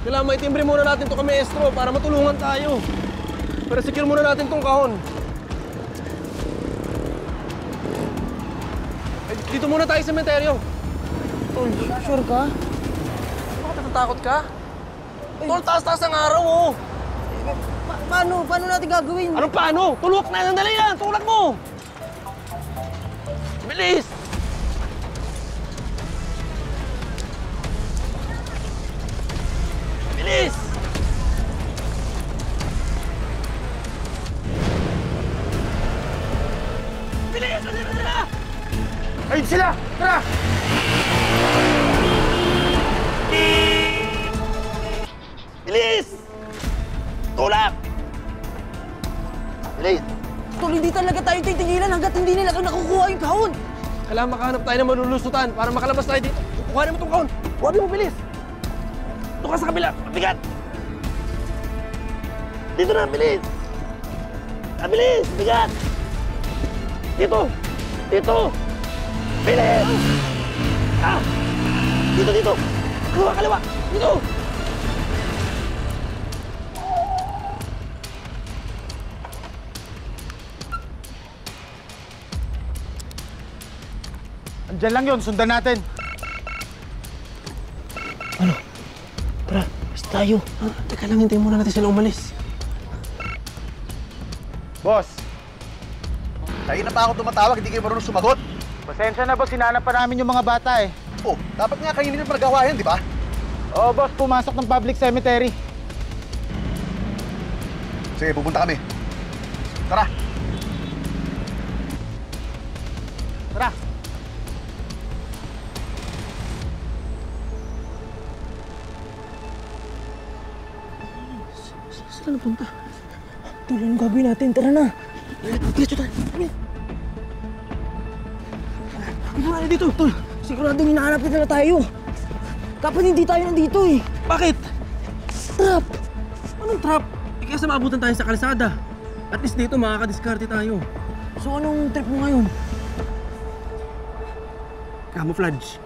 Kailangan maitimbre muna natin to kami, Estro, para matulungan tayo. Pero secure muna natin tong kahon. Ay, dito muna tayo sa sementeryo. Tol, sure ka? Bakit natatakot ka? Tol, taas-taas ang araw, oh. Paano? Paano natin gagawin? Anong paano? Tulak na! Nandali yan! Tulak mo! Bilis! Bilis! Bilis! Bilis! Bilis! Ayun sila! Tara! Bilis! Tulak! Bilis! Tol, hindi talaga tayo titigilan hanggat hindi nila nakukuha yung kahon. Kailangan makahanap tayo ng malulusutan para makalabas tayo dito. Kukuhanin mo itong kahon. Kuhanin mo, bilis. Ito ka sa kabila. Mabigat. Dito na, bilis. Bilis, bigat. Dito. Dito. Bilis. Dito. Kaliwa. Dito. Andiyan lang yun, sundan natin. Ano? Tara, basta tayo. Teka lang, hintayin muna natin sila umalis. Boss, Tayo na pa ako tumatawag, hindi kayo marunong sumagot. pasensya na boss, sinanap pa namin yung mga bata eh. Oh, dapat nga kayo nila pinagawa yan, di ba? Oo boss, pumasok ng public cemetery. Sige, pupunta kami. Tara. Tara. Saan napunta? Tol, anong gagawin natin? Tara na! Diretso tayo! Ano nga dito, Tol? Siguradong hinahanap nila tayo. Dapat hindi tayo nandito eh. Bakit? Trap! Anong trap? Eh kaya sa maabutan tayo sa kalsada. At least dito makakadiskarte tayo. So anong trip mo ngayon? Camouflage.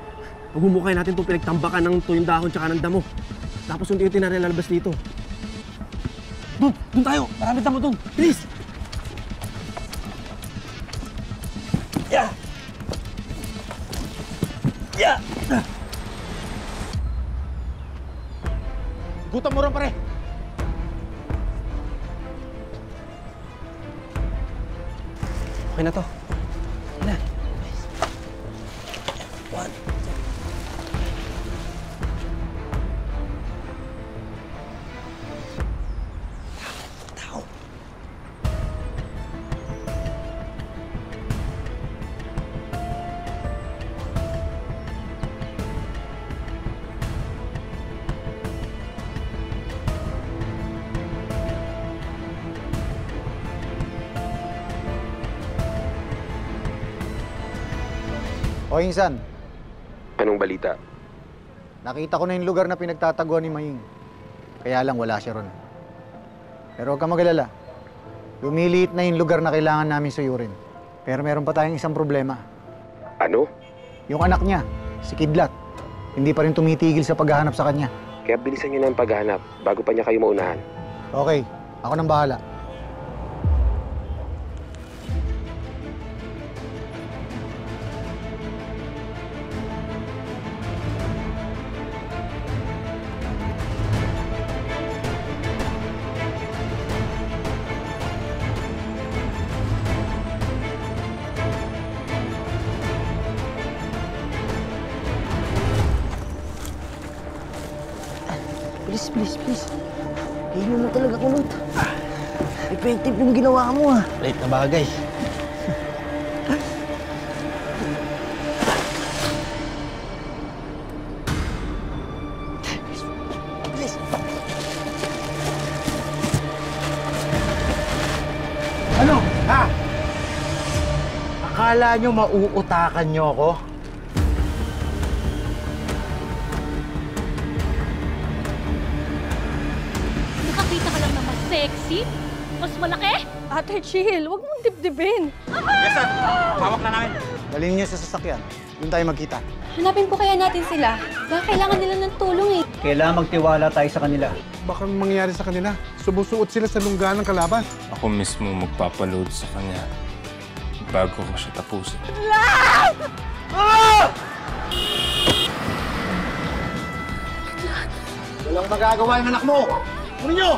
Pagmumukhay natin itong pinagtambakan ng tuyong dahon tsaka ng damo. Tapos unti-unti na rin lalabas dito. Doon tayo! Marami damo doon! Bilis! Yeah! Yeah! Gutom mo rin pare. Okay na to. Wala. One. Tao. O Insan, Anong balita? nakita ko na yung lugar na pinagtataguan ni Maying. Kaya lang wala siya ron. Pero huwag kang mag-alala. Lumiliit na yung lugar na kailangan namin suyurin. Pero meron pa tayong isang problema. Ano? Yung anak niya, si Kidlat, hindi pa rin tumitigil sa paghahanap sa kanya. Kaya bilisan niyo na ang paghahanap bago pa niya kayo maunahan. Okay, ako nang bahala. Please. Hino na talaga kulot. Effective yung ginawa mo ah. Late na bagay. Please. Ano? Ha? Akala nyo mauutakan nyo ako? Nakakita ka lang na mas sexy, mas malaki. Ate, chill. Huwag mong dibdibin. Yes, sir. Hawak na namin. Dalhin niyo sa sasakyan. Doon tayo magkita. Hanapin po kaya natin sila. Baka kailangan nila ng tulong eh. Kailangan magtiwala tayo sa kanila. Baka mangyari sa kanila. Sumusuot sila sa lungga ng kalaban. Ako mismo magpapaload sa kanya bago ko siya tapusin. Walang magagawa yung anak mo! Kunin nyo!